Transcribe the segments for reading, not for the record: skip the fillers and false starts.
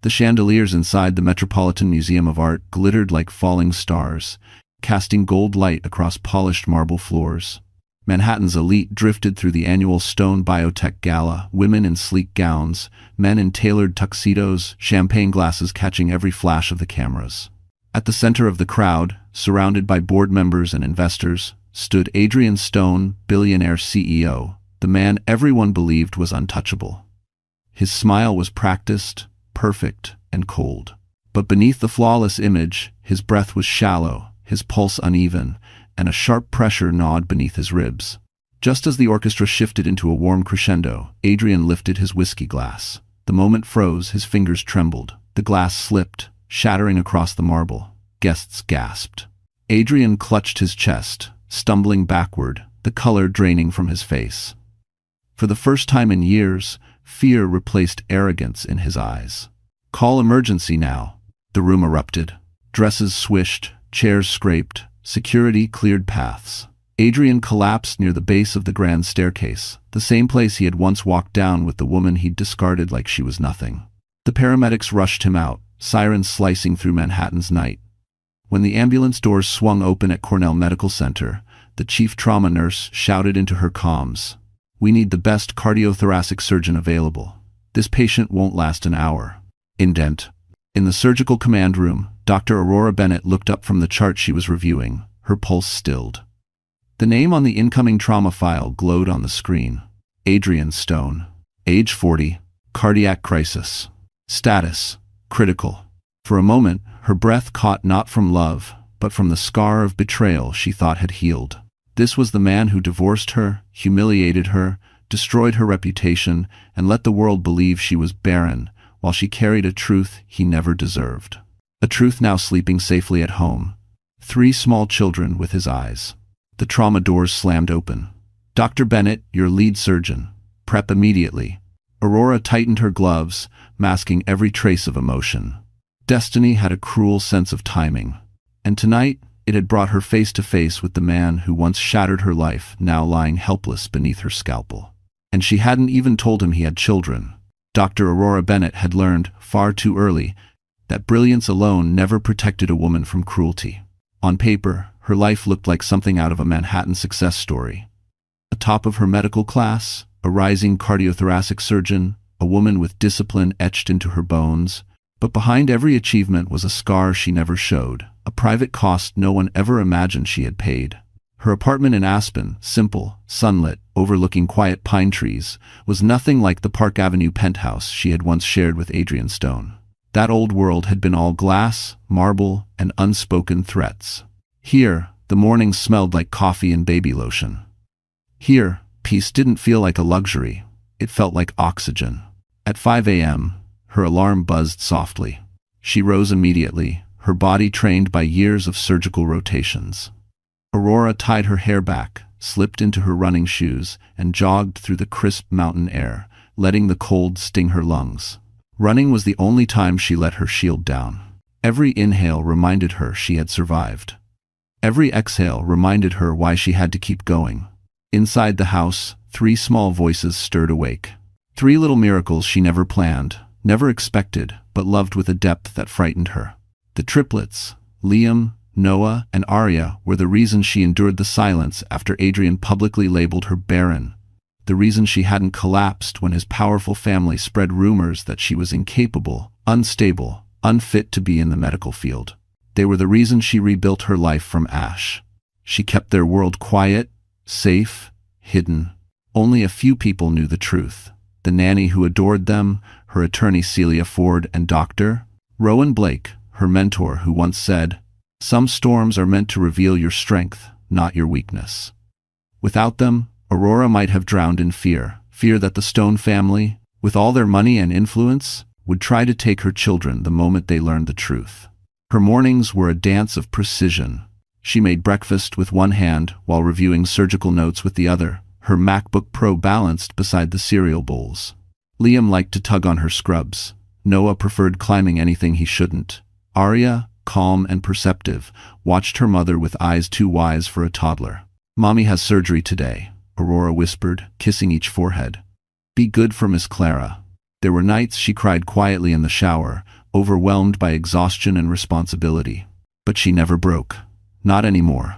The chandeliers inside the Metropolitan Museum of Art glittered like falling stars, casting gold light across polished marble floors. Manhattan's elite drifted through the annual Stone Biotech Gala, women in sleek gowns, men in tailored tuxedos, champagne glasses catching every flash of the cameras. At the center of the crowd, surrounded by board members and investors, stood Adrian Stone, Billionaire CEO, the man everyone believed was untouchable. His smile was practiced, perfect, and cold. But beneath the flawless image, his breath was shallow, his pulse uneven, and a sharp pressure gnawed beneath his ribs. Just as the orchestra shifted into a warm crescendo, Adrian lifted his whiskey glass. The moment froze, his fingers trembled. The glass slipped, shattering across the marble. Guests gasped. Adrian clutched his chest, stumbling backward, the color draining from his face. For the first time in years, fear replaced arrogance in his eyes. "Call emergency now." The room erupted. Dresses swished, chairs scraped, security cleared paths. Adrian collapsed near the base of the grand staircase, the same place he had once walked down with the woman he'd discarded like she was nothing. The paramedics rushed him out, sirens slicing through Manhattan's night. When the ambulance doors swung open at Cornell Medical Center, the chief trauma nurse shouted into her comms, "We need the best cardiothoracic surgeon available. This patient won't last an hour." Indent. In the surgical command room, Dr. Aurora Bennett looked up from the chart she was reviewing, her pulse stilled. The name on the incoming trauma file glowed on the screen. Adrian Stone. Age 40. Cardiac crisis. Status: critical. For a moment, her breath caught not from love, but from the scar of betrayal she thought had healed. This was the man who divorced her, humiliated her, destroyed her reputation, and let the world believe she was barren, while she carried a truth he never deserved. A truth now sleeping safely at home. 3 small children with his eyes. The trauma doors slammed open. "Dr. Bennett, your lead surgeon. Prep immediately." Aurora tightened her gloves, masking every trace of emotion. Destiny had a cruel sense of timing. And tonight, it had brought her face to face with the man who once shattered her life, now lying helpless beneath her scalpel. And she hadn't even told him he had children. Dr. Aurora Bennett had learned, far too early, that brilliance alone never protected a woman from cruelty. On paper, her life looked like something out of a Manhattan success story. Atop of her medical class, a rising cardiothoracic surgeon, a woman with discipline etched into her bones. But behind every achievement was a scar she never showed, a private cost no one ever imagined she had paid. Her apartment in Aspen, simple, sunlit, overlooking quiet pine trees, was nothing like the Park Avenue penthouse she had once shared with Adrian Stone. That old world had been all glass, marble, and unspoken threats. Here, the mornings smelled like coffee and baby lotion. Here, peace didn't feel like a luxury. It felt like oxygen. At 5 a.m., her alarm buzzed softly. She rose immediately, her body trained by years of surgical rotations. Aurora tied her hair back, slipped into her running shoes, and jogged through the crisp mountain air, letting the cold sting her lungs. Running was the only time she let her shield down. Every inhale reminded her she had survived. Every exhale reminded her why she had to keep going. Inside the house, 3 small voices stirred awake. 3 little miracles she never planned, never expected, but loved with a depth that frightened her. The triplets, Liam, Noah, and Arya, were the reason she endured the silence after Adrian publicly labeled her barren. The reason she hadn't collapsed when his powerful family spread rumors that she was incapable, unstable, unfit to be in the medical field. They were the reason she rebuilt her life from ash. She kept their world quiet, safe, hidden. Only a few people knew the truth. The nanny who adored them, her attorney Celia Ford, and Dr. Rowan Blake, her mentor, who once said, "Some storms are meant to reveal your strength, not your weakness." Without them, Aurora might have drowned in fear that the Stone family, with all their money and influence, would try to take her children the moment they learned the truth. Her mornings were a dance of precision. She made breakfast with one hand while reviewing surgical notes with the other, her MacBook Pro balanced beside the cereal bowls. Liam liked to tug on her scrubs. Noah preferred climbing anything he shouldn't. Arya, calm and perceptive, watched her mother with eyes too wise for a toddler. "Mommy has surgery today," Aurora whispered, kissing each forehead. "Be good for Miss Clara." There were nights she cried quietly in the shower, overwhelmed by exhaustion and responsibility. But she never broke. Not anymore.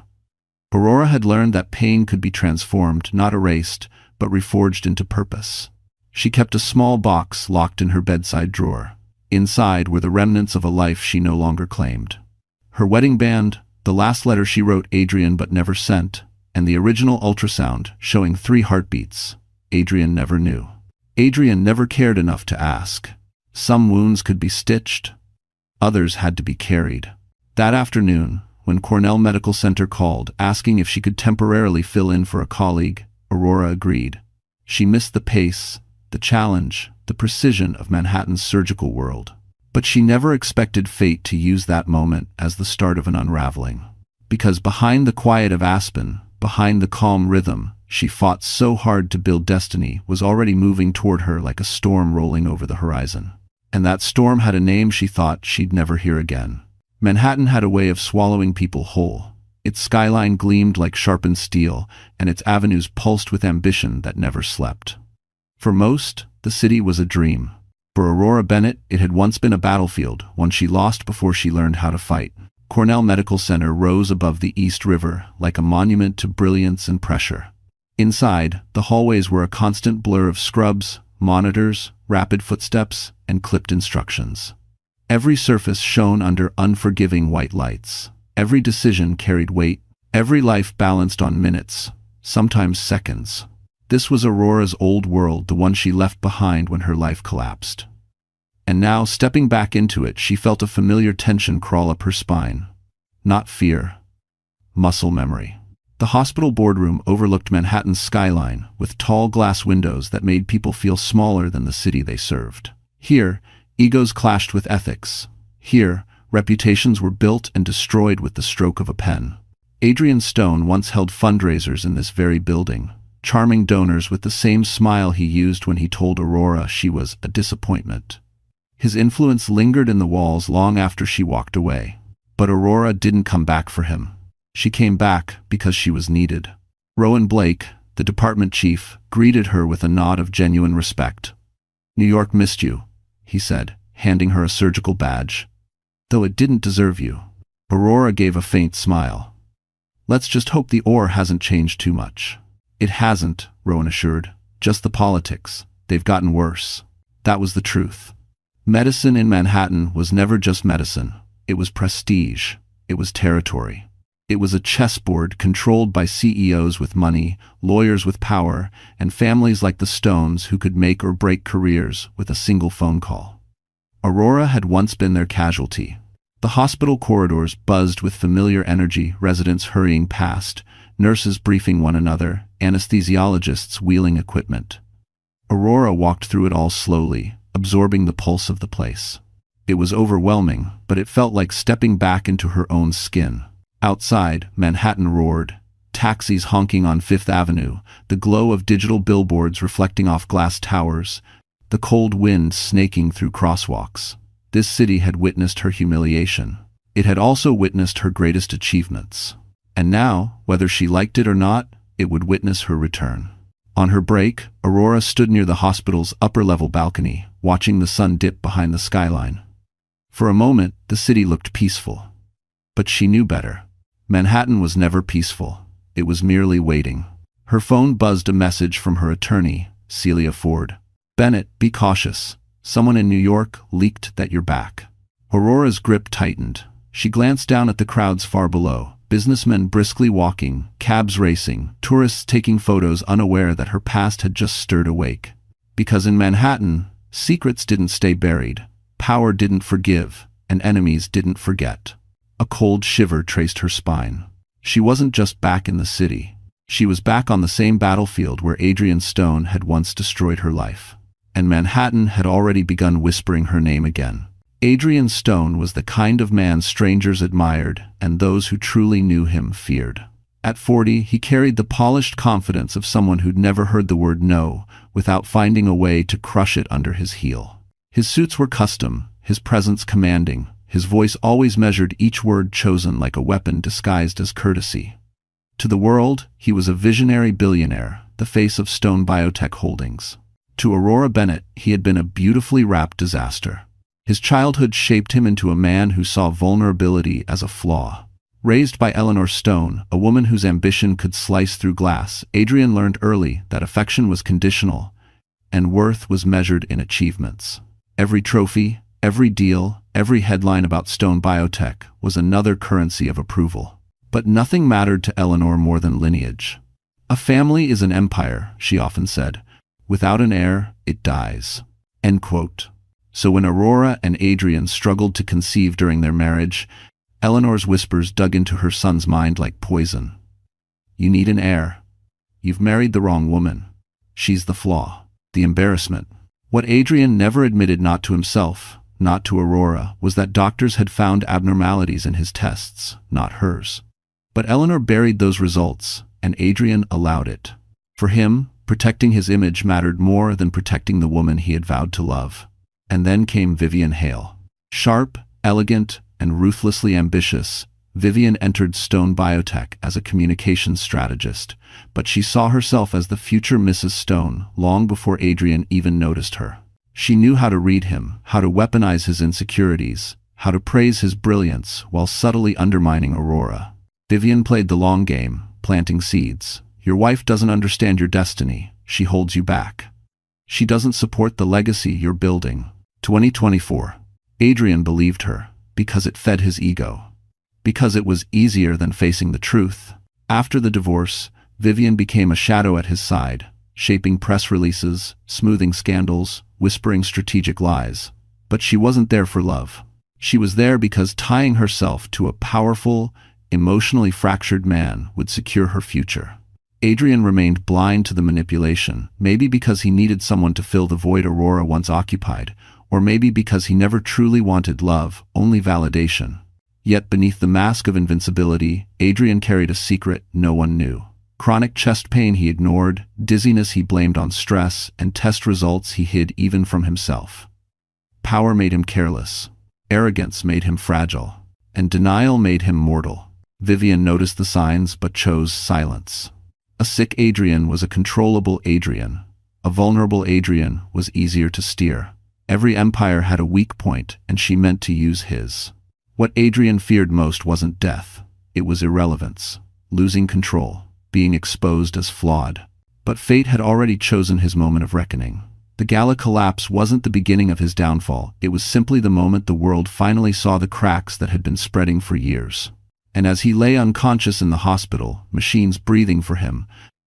Aurora had learned that pain could be transformed, not erased, but reforged into purpose. She kept a small box locked in her bedside drawer. Inside were the remnants of a life she no longer claimed. Her wedding band, the last letter she wrote Adrian but never sent, and the original ultrasound showing 3 heartbeats. Adrian never knew. Adrian never cared enough to ask. Some wounds could be stitched. Others had to be carried. That afternoon, when Cornell Medical Center called, asking if she could temporarily fill in for a colleague, Aurora agreed. She missed the pace, the challenge, the precision of Manhattan's surgical world. But she never expected fate to use that moment as the start of an unraveling. Because behind the quiet of Aspen, behind the calm rhythm she fought so hard to build destiny, was already moving toward her like a storm rolling over the horizon. And that storm had a name she thought she'd never hear again. Manhattan had a way of swallowing people whole. Its skyline gleamed like sharpened steel, and its avenues pulsed with ambition that never slept. For most, the city was a dream. For Aurora Bennett, it had once been a battlefield, one she lost before she learned how to fight. Cornell Medical Center rose above the East River like a monument to brilliance and pressure. Inside, the hallways were a constant blur of scrubs, monitors, rapid footsteps, and clipped instructions. Every surface shone under unforgiving white lights. Every decision carried weight. Every life balanced on minutes, sometimes seconds. This was Aurora's old world, the one she left behind when her life collapsed. And now, stepping back into it, she felt a familiar tension crawl up her spine. Not fear. Muscle memory. The hospital boardroom overlooked Manhattan's skyline, with tall glass windows that made people feel smaller than the city they served. Here, egos clashed with ethics. Here, reputations were built and destroyed with the stroke of a pen. Adrian Stone once held fundraisers in this very building, charming donors with the same smile he used when he told Aurora she was a disappointment. His influence lingered in the walls long after she walked away. But Aurora didn't come back for him. She came back because she was needed. Rowan Blake, the department chief, greeted her with a nod of genuine respect. "New York missed you," he said, handing her a surgical badge. "Though it didn't deserve you." Aurora gave a faint smile. "Let's just hope the ore hasn't changed too much." "It hasn't," Rowan assured. "Just the politics. They've gotten worse." That was the truth. Medicine in Manhattan was never just medicine. It was prestige. It was territory. It was a chessboard controlled by CEOs with money, lawyers with power, and families like the Stones who could make or break careers with a single phone call. Aurora had once been their casualty. The hospital corridors buzzed with familiar energy, residents hurrying past, nurses briefing one another, anesthesiologists wheeling equipment. Aurora walked through it all slowly, absorbing the pulse of the place. It was overwhelming, but it felt like stepping back into her own skin. Outside, Manhattan roared, taxis honking on Fifth Avenue, the glow of digital billboards reflecting off glass towers, the cold wind snaking through crosswalks. This city had witnessed her humiliation. It had also witnessed her greatest achievements. And now, whether she liked it or not, it would witness her return. On her break, Aurora stood near the hospital's upper-level balcony, watching the sun dip behind the skyline. For a moment, the city looked peaceful. But she knew better. Manhattan was never peaceful. It was merely waiting. Her phone buzzed a message from her attorney, Celia Ford. "Bennett, be cautious. Someone in New York leaked that you're back." Aurora's grip tightened. She glanced down at the crowds far below. Businessmen briskly walking, cabs racing, tourists taking photos unaware that her past had just stirred awake. Because in Manhattan, secrets didn't stay buried, power didn't forgive, and enemies didn't forget. A cold shiver traced her spine. She wasn't just back in the city. She was back on the same battlefield where Adrian Stone had once destroyed her life. And Manhattan had already begun whispering her name again. Adrian Stone was the kind of man strangers admired and those who truly knew him feared. At 40, he carried the polished confidence of someone who'd never heard the word no without finding a way to crush it under his heel. His suits were custom, his presence commanding, his voice always measured each word chosen like a weapon disguised as courtesy. To the world, he was a visionary billionaire, the face of Stone Biotech Holdings. To Aurora Bennett, he had been a beautifully wrapped disaster. His childhood shaped him into a man who saw vulnerability as a flaw. Raised by Eleanor Stone, a woman whose ambition could slice through glass, Adrian learned early that affection was conditional, and worth was measured in achievements. Every trophy, every deal, every headline about Stone Biotech was another currency of approval. But nothing mattered to Eleanor more than lineage. "A family is an empire," she often said. "Without an heir, it dies." End quote. So when Aurora and Adrian struggled to conceive during their marriage, Eleanor's whispers dug into her son's mind like poison. "You need an heir. You've married the wrong woman. She's the flaw." The embarrassment. What Adrian never admitted, not to himself, not to Aurora, was that doctors had found abnormalities in his tests, not hers. But Eleanor buried those results, and Adrian allowed it. For him, protecting his image mattered more than protecting the woman he had vowed to love. And then came Vivian Hale. Sharp, elegant, and ruthlessly ambitious, Vivian entered Stone Biotech as a communications strategist, but she saw herself as the future Mrs. Stone long before Adrian even noticed her. She knew how to read him, how to weaponize his insecurities, how to praise his brilliance while subtly undermining Aurora. Vivian played the long game, planting seeds. "Your wife doesn't understand your destiny. She holds you back. She doesn't support the legacy you're building." 2024. Adrian believed her, because it fed his ego. Because it was easier than facing the truth. After the divorce, Vivian became a shadow at his side, shaping press releases, smoothing scandals, whispering strategic lies. But she wasn't there for love. She was there because tying herself to a powerful, emotionally fractured man would secure her future. Adrian remained blind to the manipulation, maybe because he needed someone to fill the void Aurora once occupied, or maybe because he never truly wanted love, only validation. Yet beneath the mask of invincibility, Adrian carried a secret no one knew. Chronic chest pain he ignored, dizziness he blamed on stress, and test results he hid even from himself. Power made him careless. Arrogance made him fragile. And denial made him mortal. Vivian noticed the signs but chose silence. A sick Adrian was a controllable Adrian. A vulnerable Adrian was easier to steer. Every empire had a weak point, and she meant to use his. What Adrian feared most wasn't death. It was irrelevance, losing control, being exposed as flawed. But fate had already chosen his moment of reckoning. The gala collapse wasn't the beginning of his downfall. It was simply the moment the world finally saw the cracks that had been spreading for years. And as he lay unconscious in the hospital, machines breathing for him,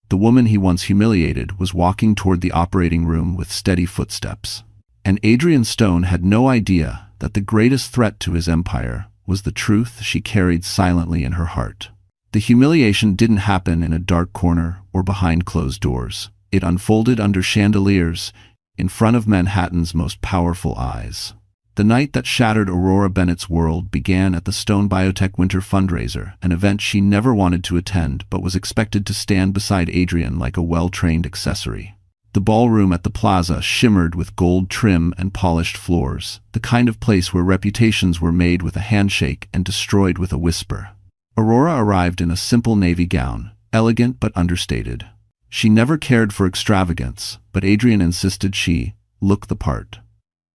the woman he once humiliated was walking toward the operating room with steady footsteps. And Adrian Stone had no idea that the greatest threat to his empire was the truth she carried silently in her heart. The humiliation didn't happen in a dark corner or behind closed doors. It unfolded under chandeliers, in front of Manhattan's most powerful eyes. The night that shattered Aurora Bennett's world began at the Stone Biotech Winter Fundraiser, an event she never wanted to attend but was expected to stand beside Adrian like a well-trained accessory. The ballroom at the plaza shimmered with gold trim and polished floors, the kind of place where reputations were made with a handshake and destroyed with a whisper. Aurora arrived in a simple navy gown, elegant but understated. She never cared for extravagance, but Adrian insisted she look the part.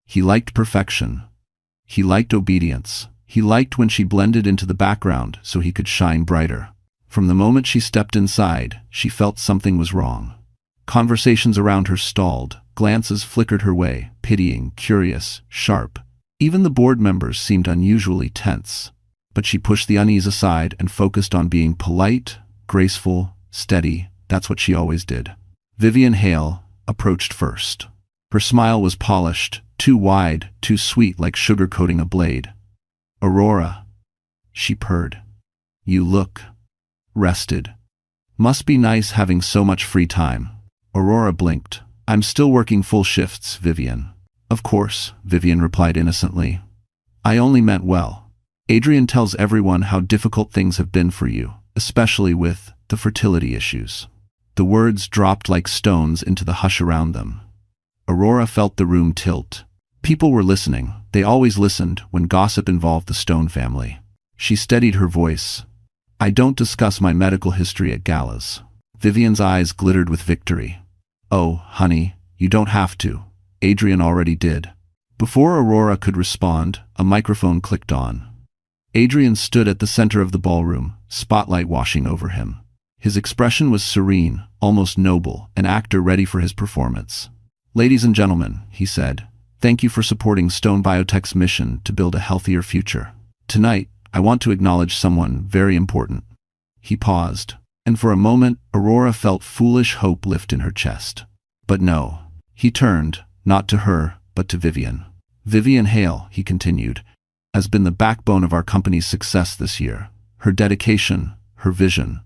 He liked perfection. He liked obedience. He liked when she blended into the background so he could shine brighter. From the moment she stepped inside, she felt something was wrong. Conversations around her stalled, glances flickered her way, pitying, curious, sharp. Even the board members seemed unusually tense. But she pushed the unease aside and focused on being polite, graceful, steady. That's what she always did. Vivian Hale approached first. Her smile was polished, too wide, too sweet, like sugar-coating a blade. "Aurora," she purred. "You look rested. Must be nice having so much free time." Aurora blinked. "I'm still working full shifts, Vivian." "Of course," Vivian replied innocently. "I only meant well. Adrian tells everyone how difficult things have been for you, especially with the fertility issues." The words dropped like stones into the hush around them. Aurora felt the room tilt. People were listening. They always listened when gossip involved the Stone family. She steadied her voice. "I don't discuss my medical history at galas." Vivian's eyes glittered with victory. "Oh, honey, You don't have to. Adrian already did. Before Aurora could respond, a microphone clicked on. Adrian stood at the center of the ballroom, spotlight washing over him. His expression was serene, almost noble, an actor ready for his performance. "Ladies and gentlemen," he said, "thank you for supporting Stone Biotech's mission to build a healthier future. Tonight, I want to acknowledge someone very important." He paused, and for a moment, Aurora felt foolish hope lift in her chest. But no. He turned, not to her, but to Vivian. "Vivian Hale," he continued, "has been the backbone of our company's success this year. Her dedication, her vision.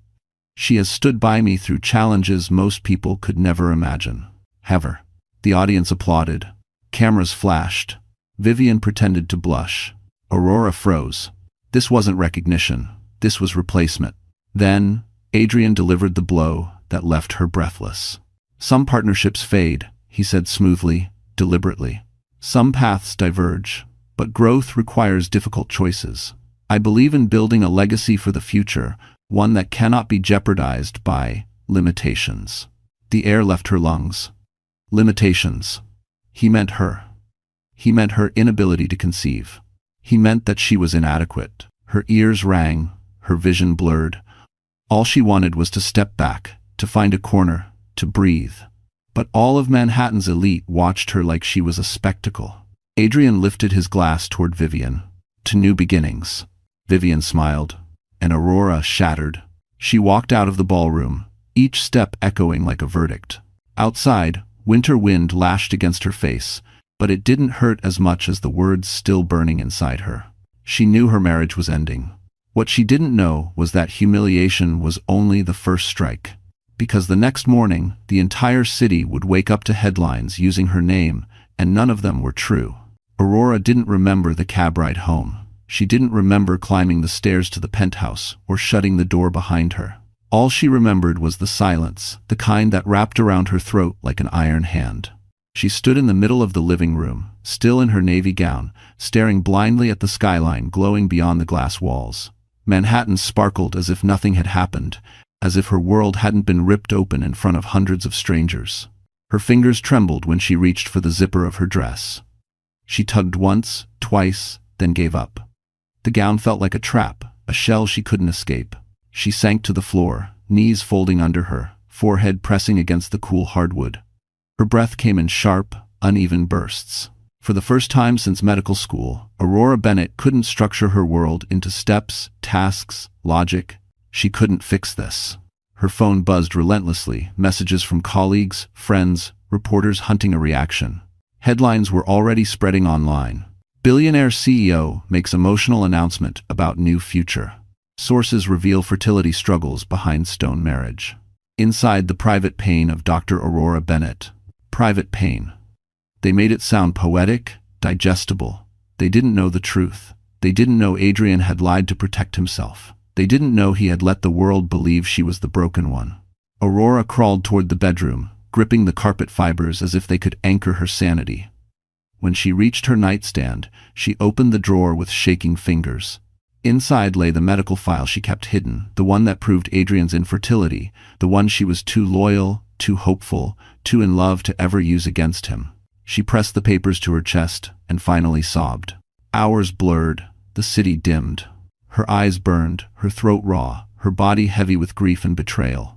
She has stood by me through challenges most people could never imagine. Have her." The audience applauded. Cameras flashed. Vivian pretended to blush. Aurora froze. This wasn't recognition. This was replacement. Then, Adrian delivered the blow that left her breathless. "Some partnerships fade," he said smoothly, deliberately. "Some paths diverge, but growth requires difficult choices. I believe in building a legacy for the future, one that cannot be jeopardized by limitations." The air left her lungs. Limitations. He meant her. He meant her inability to conceive. He meant that she was inadequate. Her ears rang, her vision blurred. All she wanted was to step back, to find a corner, to breathe. But all of Manhattan's elite watched her like she was a spectacle. Adrian lifted his glass toward Vivian. "To new beginnings." Vivian smiled, and Aurora shattered. She walked out of the ballroom, each step echoing like a verdict. Outside, winter wind lashed against her face, but it didn't hurt as much as the words still burning inside her. She knew her marriage was ending. What she didn't know was that humiliation was only the first strike. Because the next morning, the entire city would wake up to headlines using her name, and none of them were true. Aurora didn't remember the cab ride home. She didn't remember climbing the stairs to the penthouse or shutting the door behind her. All she remembered was the silence, the kind that wrapped around her throat like an iron hand. She stood in the middle of the living room, still in her navy gown, staring blindly at the skyline glowing beyond the glass walls. Manhattan sparkled as if nothing had happened, as if her world hadn't been ripped open in front of hundreds of strangers. Her fingers trembled when she reached for the zipper of her dress. She tugged once, twice, then gave up. The gown felt like a trap, a shell she couldn't escape. She sank to the floor, knees folding under her, forehead pressing against the cool hardwood. Her breath came in sharp, uneven bursts. For the first time since medical school, Aurora Bennett couldn't structure her world into steps, tasks, logic. She couldn't fix this. Her phone buzzed relentlessly, messages from colleagues, friends, reporters hunting a reaction. Headlines were already spreading online. Billionaire CEO makes emotional announcement about new future. Sources reveal fertility struggles behind stone marriage. Inside the private pain of Dr. Aurora Bennett. Private pain. They made it sound poetic, digestible. They didn't know the truth. They didn't know Adrian had lied to protect himself. They didn't know he had let the world believe she was the broken one. Aurora crawled toward the bedroom, gripping the carpet fibers as if they could anchor her sanity. When she reached her nightstand, she opened the drawer with shaking fingers. Inside lay the medical file she kept hidden, the one that proved Adrian's infertility, the one she was too loyal, too hopeful, too in love to ever use against him. She pressed the papers to her chest and finally sobbed. Hours blurred, the city dimmed. Her eyes burned, her throat raw, her body heavy with grief and betrayal.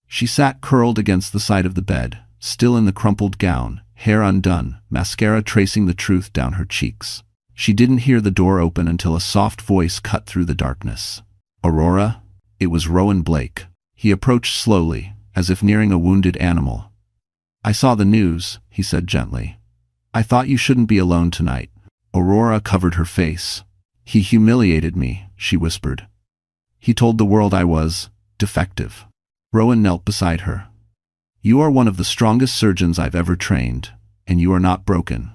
She sat curled against the side of the bed, still in the crumpled gown, hair undone, mascara tracing the truth down her cheeks. She didn't hear the door open until a soft voice cut through the darkness. "Aurora?" It was Rowan Blake. He approached slowly, as if nearing a wounded animal. "I saw the news," he said gently. "I thought you shouldn't be alone tonight." Aurora covered her face. "He humiliated me," she whispered. "He told the world I was defective." Rowan knelt beside her. "You are one of the strongest surgeons I've ever trained, and you are not broken.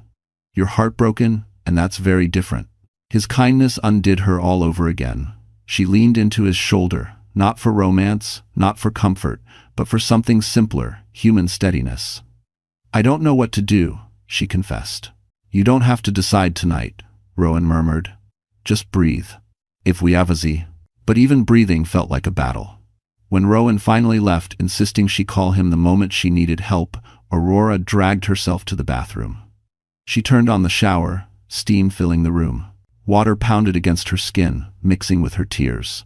You're heartbroken, and that's very different." His kindness undid her all over again. She leaned into his shoulder, not for romance, not for comfort, but for something simpler, human steadiness. "I don't know what to do," she confessed. "You don't have to decide tonight," Rowan murmured. "Just breathe. If we have a Z." But even breathing felt like a battle. When Rowan finally left, insisting she call him the moment she needed help, Aurora dragged herself to the bathroom. She turned on the shower, steam filling the room. Water pounded against her skin, mixing with her tears.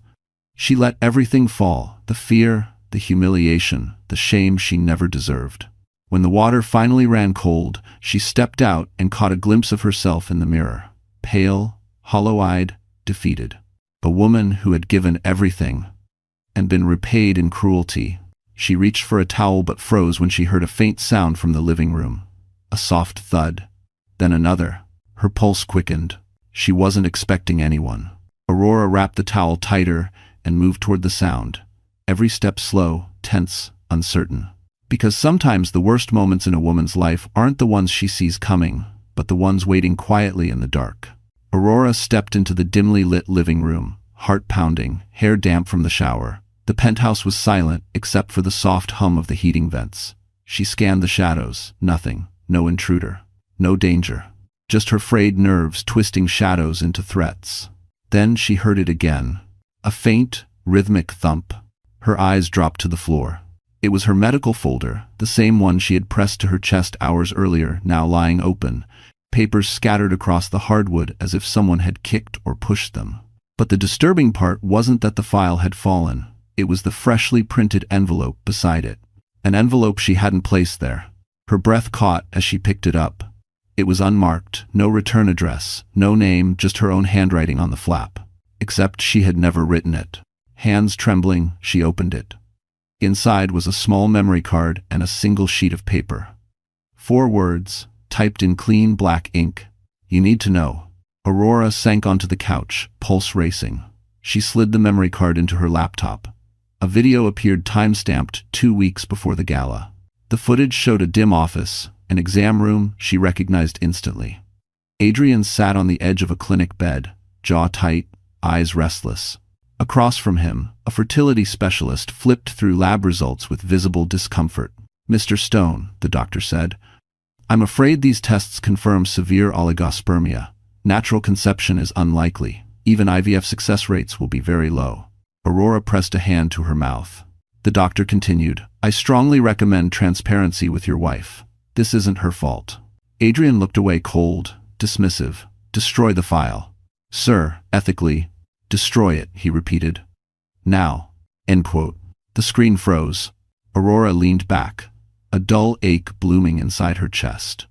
She let everything fall, the fear, the humiliation, the shame she never deserved. When the water finally ran cold, she stepped out and caught a glimpse of herself in the mirror. Pale, hollow-eyed, defeated. A woman who had given everything and been repaid in cruelty. She reached for a towel but froze when she heard a faint sound from the living room. A soft thud. Then another. Her pulse quickened. She wasn't expecting anyone. Aurora wrapped the towel tighter and moved toward the sound. Every step slow, tense, uncertain. Because sometimes the worst moments in a woman's life aren't the ones she sees coming, but the ones waiting quietly in the dark. Aurora stepped into the dimly lit living room, heart pounding, hair damp from the shower. The penthouse was silent except for the soft hum of the heating vents. She scanned the shadows. Nothing. No intruder. No danger. Just her frayed nerves twisting shadows into threats. Then she heard it again. A faint, rhythmic thump. Her eyes dropped to the floor. It was her medical folder, the same one she had pressed to her chest hours earlier, now lying open. Papers scattered across the hardwood as if someone had kicked or pushed them. But the disturbing part wasn't that the file had fallen. It was the freshly printed envelope beside it. An envelope she hadn't placed there. Her breath caught as she picked it up. It was unmarked, no return address, no name, just her own handwriting on the flap. Except she had never written it. Hands trembling, she opened it. Inside was a small memory card and a single sheet of paper. 4 words, typed in clean black ink. You need to know. Aurora sank onto the couch, pulse racing. She slid the memory card into her laptop. A video appeared time-stamped 2 weeks before the gala. The footage showed a dim office, an exam room she recognized instantly. Adrian sat on the edge of a clinic bed, jaw tight, eyes restless. Across from him, a fertility specialist flipped through lab results with visible discomfort. "Mr. Stone," the doctor said, "I'm afraid these tests confirm severe oligospermia. Natural conception is unlikely. Even IVF success rates will be very low." Aurora pressed a hand to her mouth. The doctor continued, "I strongly recommend transparency with your wife. This isn't her fault." Adrian looked away cold, dismissive. "Destroy the file." "Sir, ethically, destroy it," he repeated. "Now." End quote. The screen froze. Aurora leaned back, a dull ache blooming inside her chest.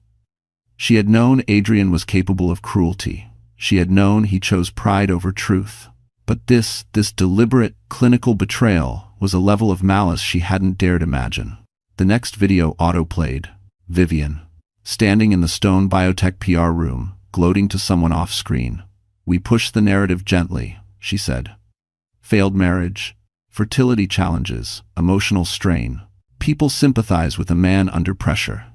She had known Adrian was capable of cruelty. She had known he chose pride over truth. But this deliberate, clinical betrayal was a level of malice she hadn't dared imagine. The next video auto-played. Vivian, standing in the Stone Biotech PR room, gloating to someone off-screen. "We push the narrative gently," she said. "Failed marriage, fertility challenges, emotional strain. People sympathize with a man under pressure.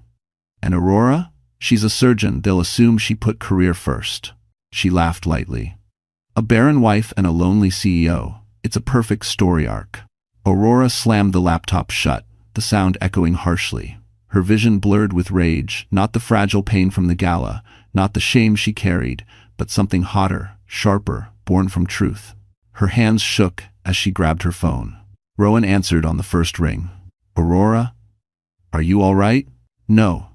And Aurora? She's a surgeon. They'll assume she put career first." She laughed lightly. "A barren wife and a lonely CEO. It's a perfect story arc." Aurora slammed the laptop shut, the sound echoing harshly. Her vision blurred with rage, not the fragile pain from the gala, not the shame she carried, but something hotter, sharper, born from truth. Her hands shook as she grabbed her phone. Rowan answered on the first ring. "Aurora? Are you all right?" "No."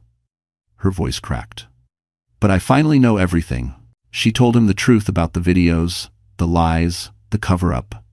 Her voice cracked. "But I finally know everything." She told him the truth about the videos, the lies, the cover-up.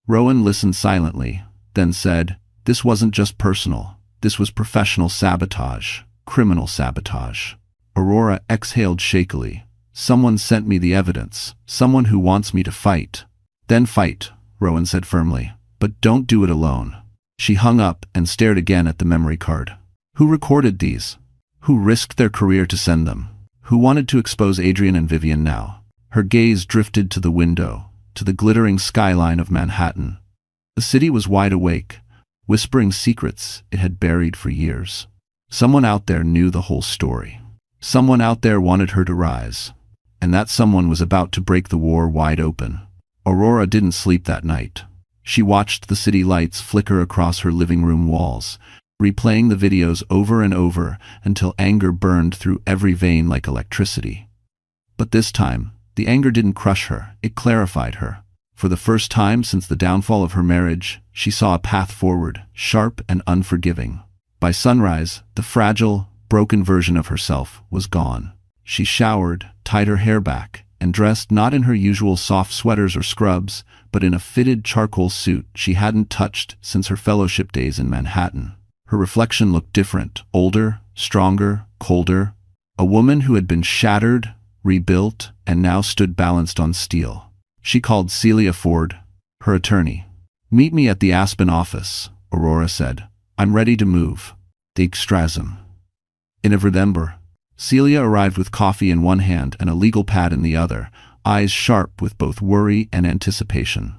Rowan listened silently, then said, "This wasn't just personal. This was professional sabotage, criminal sabotage." Aurora exhaled shakily. "Someone sent me the evidence. Someone who wants me to fight." "Then fight," Rowan said firmly. "But don't do it alone." She hung up and stared again at the memory card. Who recorded these? Who risked their career to send them? Who wanted to expose Adrian and Vivian now? Her gaze drifted to the window, to the glittering skyline of Manhattan. The city was wide awake, whispering secrets it had buried for years. Someone out there knew the whole story. Someone out there wanted her to rise. And that someone was about to break the war wide open. Aurora didn't sleep that night. She watched the city lights flicker across her living room walls, replaying the videos over and over until anger burned through every vein like electricity. But this time, the anger didn't crush her, it clarified her. For the first time since the downfall of her marriage, she saw a path forward, sharp and unforgiving. By sunrise, the fragile, broken version of herself was gone. She showered, tied her hair back, and dressed not in her usual soft sweaters or scrubs, but in a fitted charcoal suit she hadn't touched since her fellowship days in Manhattan. Her reflection looked different, older, stronger, colder. A woman who had been shattered, rebuilt, and now stood balanced on steel. She called Celia Ford, her attorney. "Meet me at the Aspen office," Aurora said. "I'm ready to move." The Stoicism. In November, Celia arrived with coffee in one hand and a legal pad in the other, eyes sharp with both worry and anticipation.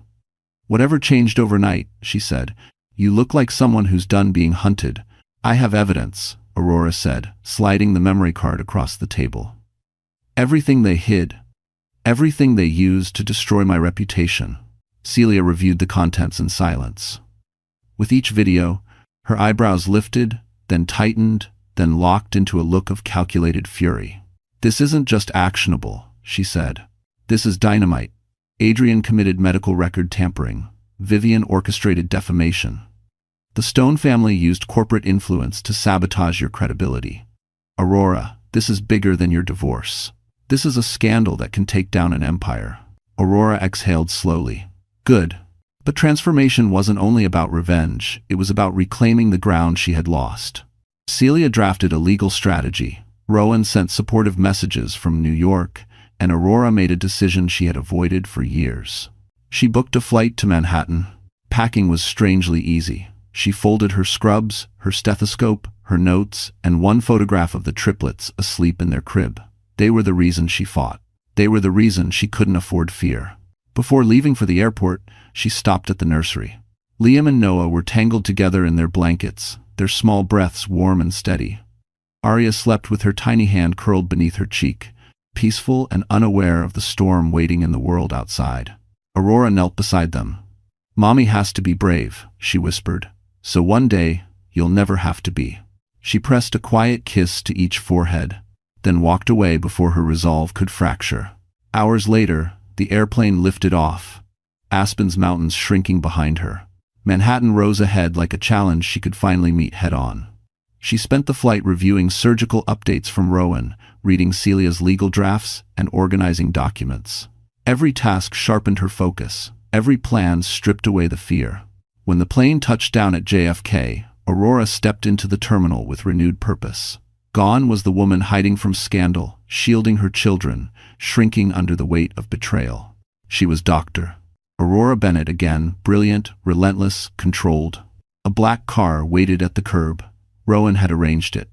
"Whatever changed overnight," she said. "You look like someone who's done being hunted." "I have evidence," Aurora said, sliding the memory card across the table. "Everything they hid. Everything they used to destroy my reputation." Celia reviewed the contents in silence. With each video, her eyebrows lifted, then tightened, then locked into a look of calculated fury. "This isn't just actionable," she said. "This is dynamite. Adrian committed medical record tampering. Vivian orchestrated defamation. The Stone family used corporate influence to sabotage your credibility. Aurora, this is bigger than your divorce. This is a scandal that can take down an empire." Aurora exhaled slowly. "Good. But transformation wasn't only about revenge, it was about reclaiming the ground she had lost." Celia drafted a legal strategy. Rowan sent supportive messages from New York, and Aurora made a decision she had avoided for years. She booked a flight to Manhattan. Packing was strangely easy. She folded her scrubs, her stethoscope, her notes, and one photograph of the triplets asleep in their crib. They were the reason she fought. They were the reason she couldn't afford fear. Before leaving for the airport, she stopped at the nursery. Liam and Noah were tangled together in their blankets, their small breaths warm and steady. Arya slept with her tiny hand curled beneath her cheek, peaceful and unaware of the storm waiting in the world outside. Aurora knelt beside them. "Mommy has to be brave," she whispered. "So one day, you'll never have to be." She pressed a quiet kiss to each forehead, then walked away before her resolve could fracture. Hours later, the airplane lifted off, Aspen's mountains shrinking behind her. Manhattan rose ahead like a challenge she could finally meet head-on. She spent the flight reviewing surgical updates from Rowan, reading Celia's legal drafts, and organizing documents. Every task sharpened her focus. Every plan stripped away the fear. When the plane touched down at JFK, Aurora stepped into the terminal with renewed purpose. Gone was the woman hiding from scandal, shielding her children, shrinking under the weight of betrayal. She was Dr. Aurora Bennett again, brilliant, relentless, controlled. A black car waited at the curb. Rowan had arranged it.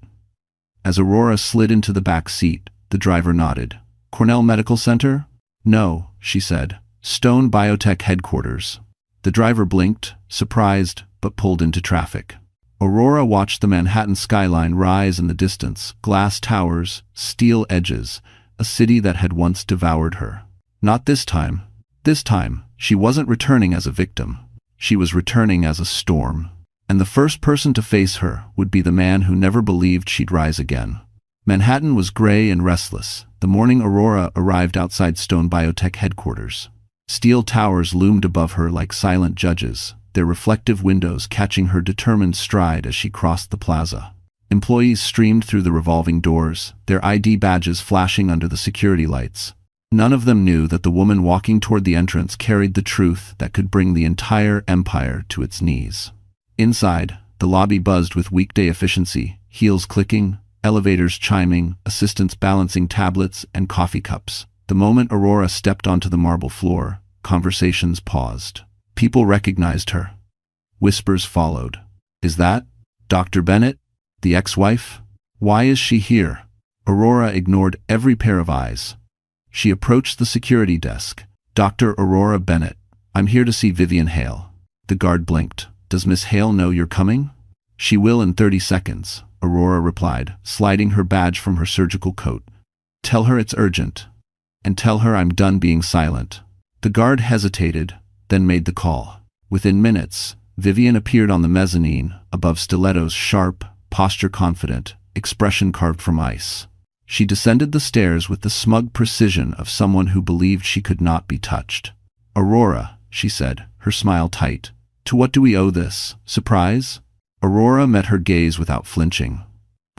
As Aurora slid into the back seat, the driver nodded. "Cornell Medical Center?" "No," she said. "Stone Biotech Headquarters." The driver blinked, surprised, but pulled into traffic. Aurora watched the Manhattan skyline rise in the distance, glass towers, steel edges, a city that had once devoured her. Not this time. This time, she wasn't returning as a victim. She was returning as a storm. And the first person to face her would be the man who never believed she'd rise again. Manhattan was gray and restless, the morning Aurora arrived outside Stone Biotech headquarters. Steel towers loomed above her like silent judges, their reflective windows catching her determined stride as she crossed the plaza. Employees streamed through the revolving doors, their ID badges flashing under the security lights. None of them knew that the woman walking toward the entrance carried the truth that could bring the entire empire to its knees. Inside, the lobby buzzed with weekday efficiency, heels clicking, elevators chiming, assistants balancing tablets and coffee cups. The moment Aurora stepped onto the marble floor, conversations paused. People recognized her. Whispers followed. "Is that Dr. Bennett? The ex-wife? Why is she here?" Aurora ignored every pair of eyes. She approached the security desk. "Dr. Aurora Bennett, I'm here to see Vivian Hale." The guard blinked. "Does Miss Hale know you're coming?" "She will in 30 seconds, Aurora replied, sliding her badge from her surgical coat. "Tell her it's urgent. And tell her I'm done being silent." The guard hesitated, then made the call. Within minutes, Vivian appeared on the mezzanine, above Stiletto's sharp, posture confident, expression carved from ice. She descended the stairs with the smug precision of someone who believed she could not be touched. "Aurora," she said, her smile tight. "To what do we owe this? Surprise?" Aurora met her gaze without flinching.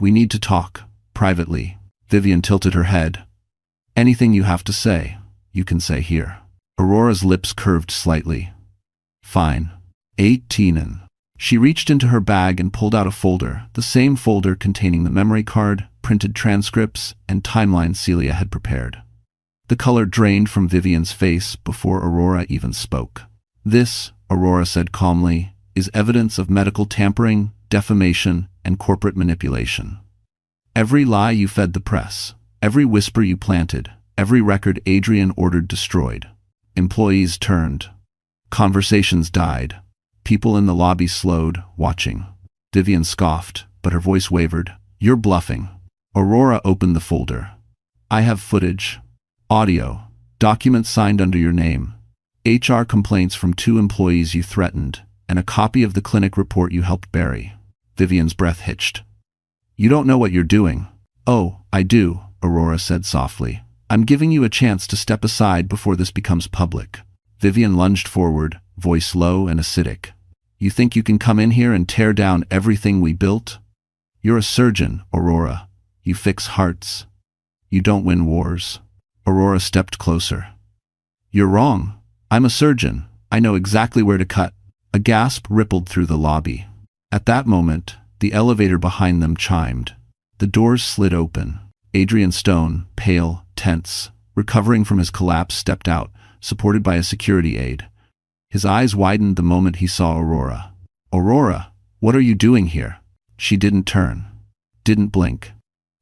"We need to talk, privately." Vivian tilted her head. "Anything you have to say, you can say here." Aurora's lips curved slightly. "Fine. 18. She reached into her bag and pulled out a folder, the same folder containing the memory card, printed transcripts, and timeline Celia had prepared. The color drained from Vivian's face before Aurora even spoke. "This," Aurora said calmly, "is evidence of medical tampering, defamation, and corporate manipulation. Every lie you fed the press, every whisper you planted, every record Adrian ordered destroyed. Employees turned. Conversations died. People in the lobby slowed, watching." Vivian scoffed, but her voice wavered. "You're bluffing." Aurora opened the folder. "I have footage, audio, documents signed under your name, HR complaints from 2 employees you threatened, and a copy of the clinic report you helped bury." Vivian's breath hitched. "You don't know what you're doing." "Oh, I do," Aurora said softly. "I'm giving you a chance to step aside before this becomes public." Vivian lunged forward, voice low and acidic. "You think you can come in here and tear down everything we built? You're a surgeon, Aurora. You fix hearts. You don't win wars." Aurora stepped closer. "You're wrong. I'm a surgeon. I know exactly where to cut." A gasp rippled through the lobby. At that moment, the elevator behind them chimed. The doors slid open. Adrian Stone, pale, tense, recovering from his collapse, stepped out, supported by a security aide. His eyes widened the moment he saw Aurora. "Aurora, what are you doing here?" She didn't turn, didn't blink.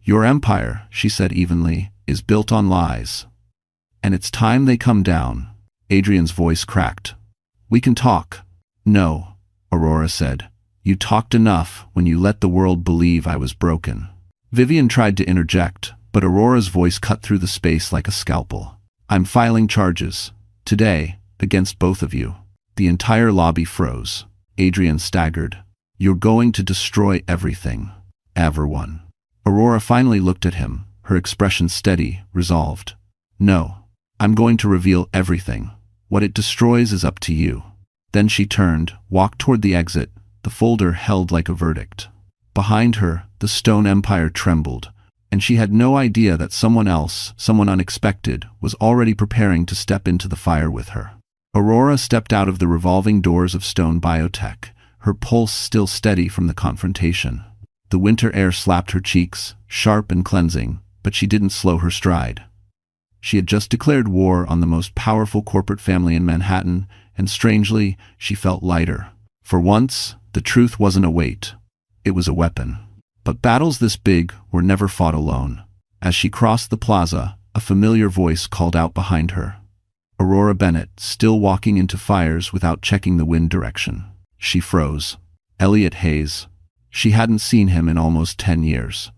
"Your empire," she said evenly, "is built on lies. And it's time they come down." Adrian's voice cracked. "We can talk." "No," Aurora said. "You talked enough when you let the world believe I was broken." Vivian tried to interject, but Aurora's voice cut through the space like a scalpel. "I'm filing charges. Today, against both of you." The entire lobby froze. Adrian staggered. "You're going to destroy everything. Everyone." Aurora finally looked at him, her expression steady, resolved. "No. I'm going to reveal everything. What it destroys is up to you." Then she turned, walked toward the exit, the folder held like a verdict. Behind her, the stone empire trembled, and she had no idea that someone else, someone unexpected, was already preparing to step into the fire with her. Aurora stepped out of the revolving doors of Stone Biotech, her pulse still steady from the confrontation. The winter air slapped her cheeks, sharp and cleansing, but she didn't slow her stride. She had just declared war on the most powerful corporate family in Manhattan, and strangely, she felt lighter. For once, the truth wasn't a weight. It was a weapon. But battles this big were never fought alone. As she crossed the plaza, a familiar voice called out behind her. Aurora Bennett, still walking into fires without checking the wind direction. She froze. Elliot Hayes. She hadn't seen him in almost 10 years.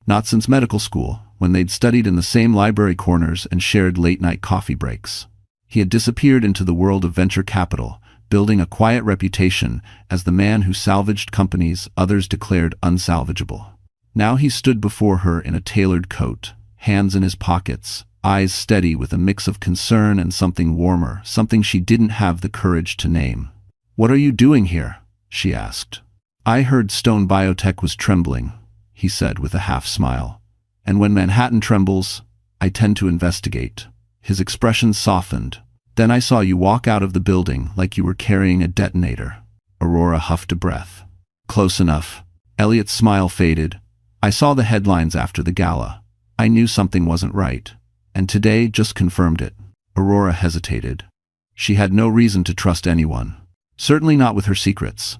Not since medical school, when they'd studied in the same library corners and shared late-night coffee breaks. He had disappeared into the world of venture capital, building a quiet reputation as the man who salvaged companies others declared unsalvageable. Now he stood before her in a tailored coat, hands in his pockets, eyes steady with a mix of concern and something warmer, something she didn't have the courage to name. "What are you doing here?" she asked. "I heard Stone Biotech was trembling," he said with a half-smile. "And when Manhattan trembles, I tend to investigate." His expression softened. "Then I saw you walk out of the building like you were carrying a detonator." Aurora huffed a breath. "Close enough." Elliot's smile faded. "I saw the headlines after the gala. I knew something wasn't right. And today just confirmed it." Aurora hesitated. She had no reason to trust anyone. Certainly not with her secrets.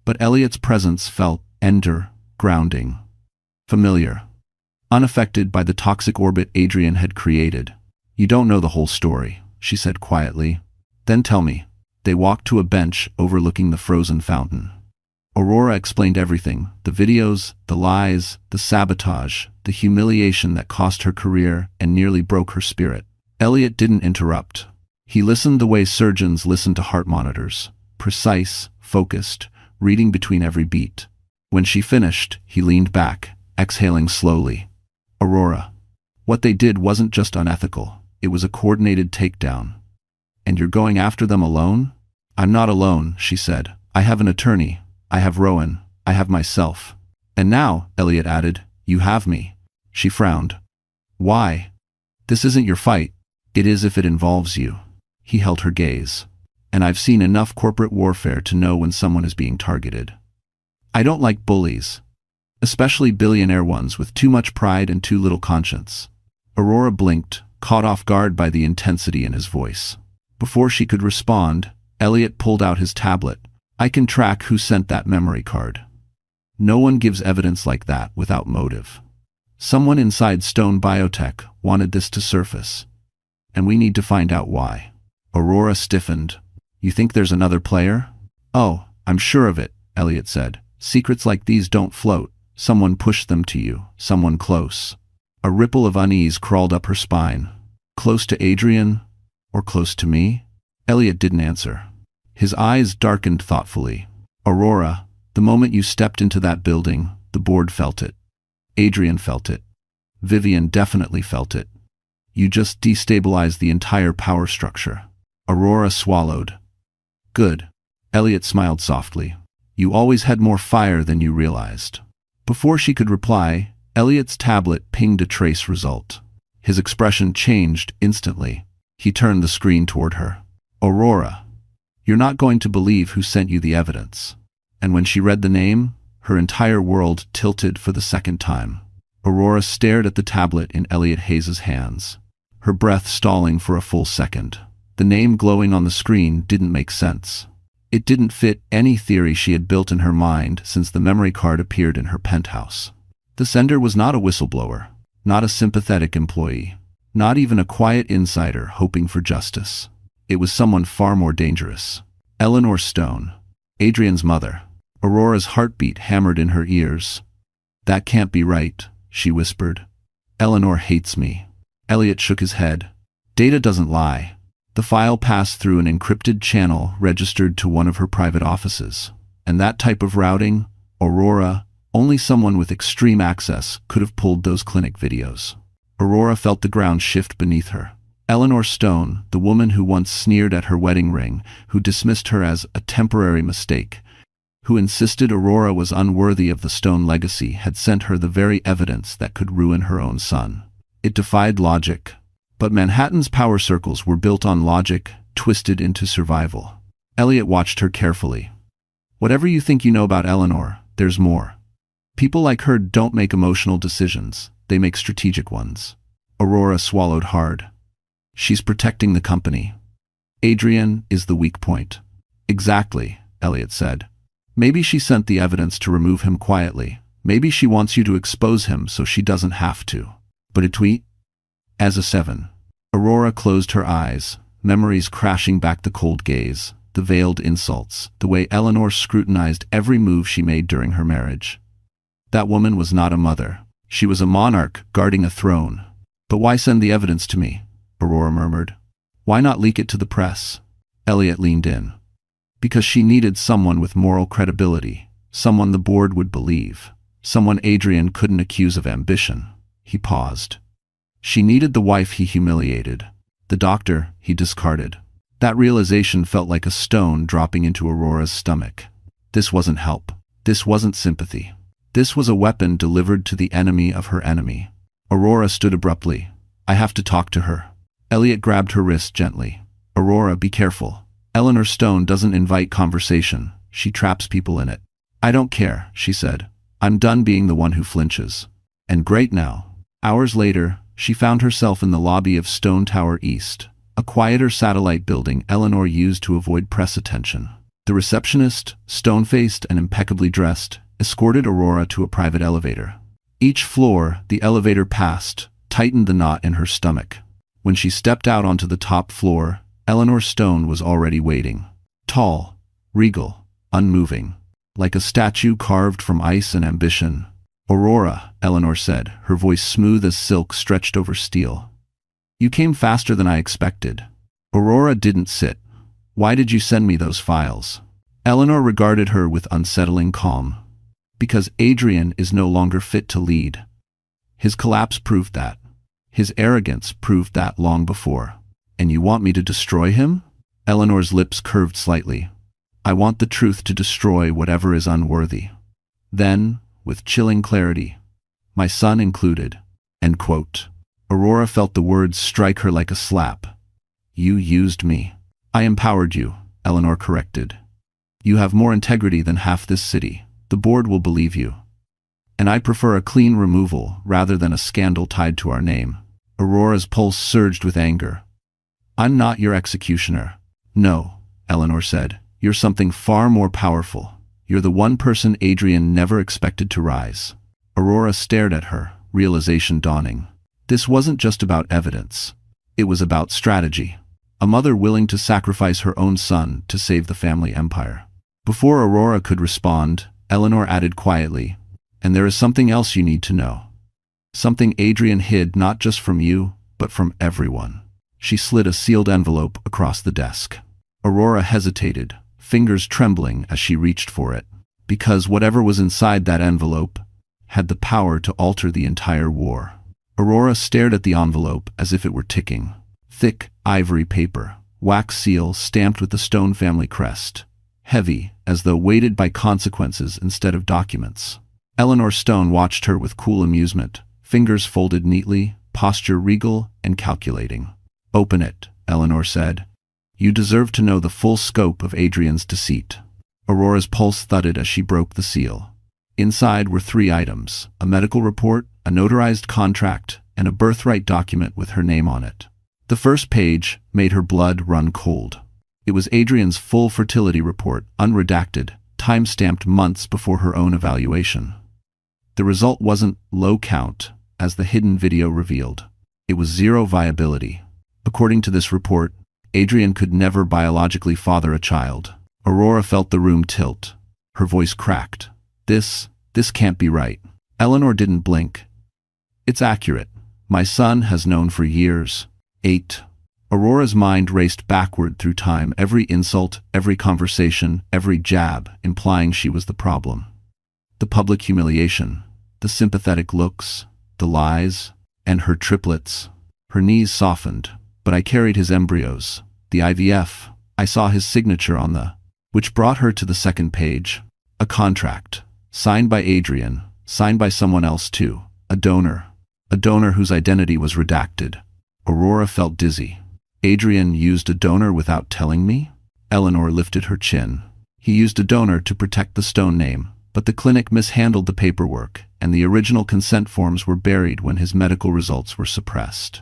But Elliot's presence felt grounding, familiar, unaffected by the toxic orbit Adrian had created. "You don't know the whole story," she said quietly. "Then tell me." They walked to a bench overlooking the frozen fountain. Aurora explained everything, the videos, the lies, the sabotage, the humiliation that cost her career and nearly broke her spirit. Elliot didn't interrupt. He listened the way surgeons listen to heart monitors, precise, focused, reading between every beat. When she finished, he leaned back, exhaling slowly. "Aurora, what they did wasn't just unethical, it was a coordinated takedown. And you're going after them alone?" "I'm not alone," she said. "I have an attorney. I have Rowan. I have myself. And now, Elliot added, you have me. She frowned. Why? This isn't your fight. It is if it involves you. He held her gaze. And I've seen enough corporate warfare to know when someone is being targeted. I don't like bullies. Especially billionaire ones with too much pride and too little conscience. Aurora blinked, caught off guard by the intensity in his voice. Before she could respond, Elliot pulled out his tablet. I can track who sent that memory card. No one gives evidence like that without motive. Someone inside Stone Biotech wanted this to surface. And we need to find out why. Aurora stiffened. You think there's another player? Oh, I'm sure of it, Elliot said. Secrets like these don't float. Someone pushed them to you, someone close. A ripple of unease crawled up her spine. Close to Adrian? Or close to me? Elliot didn't answer. His eyes darkened thoughtfully. Aurora, the moment you stepped into that building, the board felt it. Adrian felt it. Vivian definitely felt it. You just destabilized the entire power structure. Aurora swallowed. Good. Elliot smiled softly. You always had more fire than you realized. Before she could reply, Elliot's tablet pinged a trace result. His expression changed instantly. He turned the screen toward her. Aurora, you're not going to believe who sent you the evidence. And when she read the name, her entire world tilted for the second time. Aurora stared at the tablet in Elliot Hayes's hands, her breath stalling for a full second. The name glowing on the screen didn't make sense. It didn't fit any theory she had built in her mind since the memory card appeared in her penthouse. The sender was not a whistleblower, not a sympathetic employee, not even a quiet insider hoping for justice. It was someone far more dangerous. Eleanor Stone, Adrian's mother. Aurora's heartbeat hammered in her ears. That can't be right, she whispered. Eleanor hates me. Elliot shook his head. Data doesn't lie. The file passed through an encrypted channel registered to one of her private offices. And that type of routing, Aurora, only someone with extreme access could have pulled those clinic videos. Aurora felt the ground shift beneath her. Eleanor Stone, the woman who once sneered at her wedding ring, who dismissed her as a temporary mistake, who insisted Aurora was unworthy of the Stone legacy, had sent her the very evidence that could ruin her own son. It defied logic. But Manhattan's power circles were built on logic, twisted into survival. Elliot watched her carefully. Whatever you think you know about Eleanor, there's more. People like her don't make emotional decisions, they make strategic ones. Aurora swallowed hard. She's protecting the company. Adrian is the weak point. Exactly, Elliot said. Maybe she sent the evidence to remove him quietly. Maybe she wants you to expose him so she doesn't have to. But a tweet? As a 7. Aurora closed her eyes, memories crashing back the cold gaze, the veiled insults, the way Eleanor scrutinized every move she made during her marriage. That woman was not a mother. She was a monarch guarding a throne. But why send the evidence to me? Aurora murmured. Why not leak it to the press? Elliot leaned in. Because she needed someone with moral credibility, someone the board would believe, someone Adrian couldn't accuse of ambition. He paused. She needed the wife he humiliated. The doctor he discarded. That realization felt like a stone dropping into Aurora's stomach. This wasn't help. This wasn't sympathy. This was a weapon delivered to the enemy of her enemy. Aurora stood abruptly. I have to talk to her. Elliot grabbed her wrist gently. Aurora, be careful. Eleanor Stone doesn't invite conversation. She traps people in it. I don't care, she said. I'm done being the one who flinches. And great now. Hours later, she found herself in the lobby of Stone Tower East, a quieter satellite building Eleanor used to avoid press attention. The receptionist, stone-faced and impeccably dressed, escorted Aurora to a private elevator. Each floor the elevator passed tightened the knot in her stomach. When she stepped out onto the top floor, Eleanor Stone was already waiting. Tall, regal, unmoving, like a statue carved from ice and ambition. Aurora, Eleanor said, her voice smooth as silk stretched over steel. You came faster than I expected. Aurora didn't sit. Why did you send me those files? Eleanor regarded her with unsettling calm. Because Adrian is no longer fit to lead. His collapse proved that. His arrogance proved that long before. And you want me to destroy him? Eleanor's lips curved slightly. I want the truth to destroy whatever is unworthy. Then, with chilling clarity, "My son included." End quote. Aurora felt the words strike her like a slap. "You used me." "I empowered you," Eleanor corrected. "You have more integrity than half this city. The board will believe you. And I prefer a clean removal rather than a scandal tied to our name." Aurora's pulse surged with anger. "I'm not your executioner." "No," Eleanor said. "You're something far more powerful. You're the one person Adrian never expected to rise." Aurora stared at her, realization dawning. This wasn't just about evidence. It was about strategy. A mother willing to sacrifice her own son to save the family empire. Before Aurora could respond, Eleanor added quietly, "And there is something else you need to know. Something Adrian hid not just from you, but from everyone." She slid a sealed envelope across the desk. Aurora hesitated, fingers trembling as she reached for it, because whatever was inside that envelope had the power to alter the entire war. Aurora stared at the envelope as if it were ticking. Thick, ivory paper, wax seal stamped with the Stone family crest. Heavy, as though weighted by consequences instead of documents. Eleanor Stone watched her with cool amusement, fingers folded neatly, posture regal and calculating. "Open it," Eleanor said. "You deserve to know the full scope of Adrian's deceit." Aurora's pulse thudded as she broke the seal. Inside were 3 items: a medical report, a notarized contract, and a birthright document with her name on it. The first page made her blood run cold. It was Adrian's full fertility report, unredacted, time-stamped months before her own evaluation. The result wasn't low count, as the hidden video revealed. It was 0 viability. According to this report, Adrian could never biologically father a child. Aurora felt the room tilt. Her voice cracked. This can't be right." Eleanor didn't blink. "It's accurate. My son has known for years." 8. Aurora's mind raced backward through time, every insult, every conversation, every jab, implying she was the problem. The public humiliation, the sympathetic looks, the lies, and her triplets. Her knees softened. "But I carried his embryos. The IVF. I saw his signature on the..." Which brought her to the second page. A contract. Signed by Adrian. Signed by someone else too. A donor. A donor whose identity was redacted. Aurora felt dizzy. "Adrian used a donor without telling me?" Eleanor lifted her chin. "He used a donor to protect the Stone name, but the clinic mishandled the paperwork, and the original consent forms were buried when his medical results were suppressed."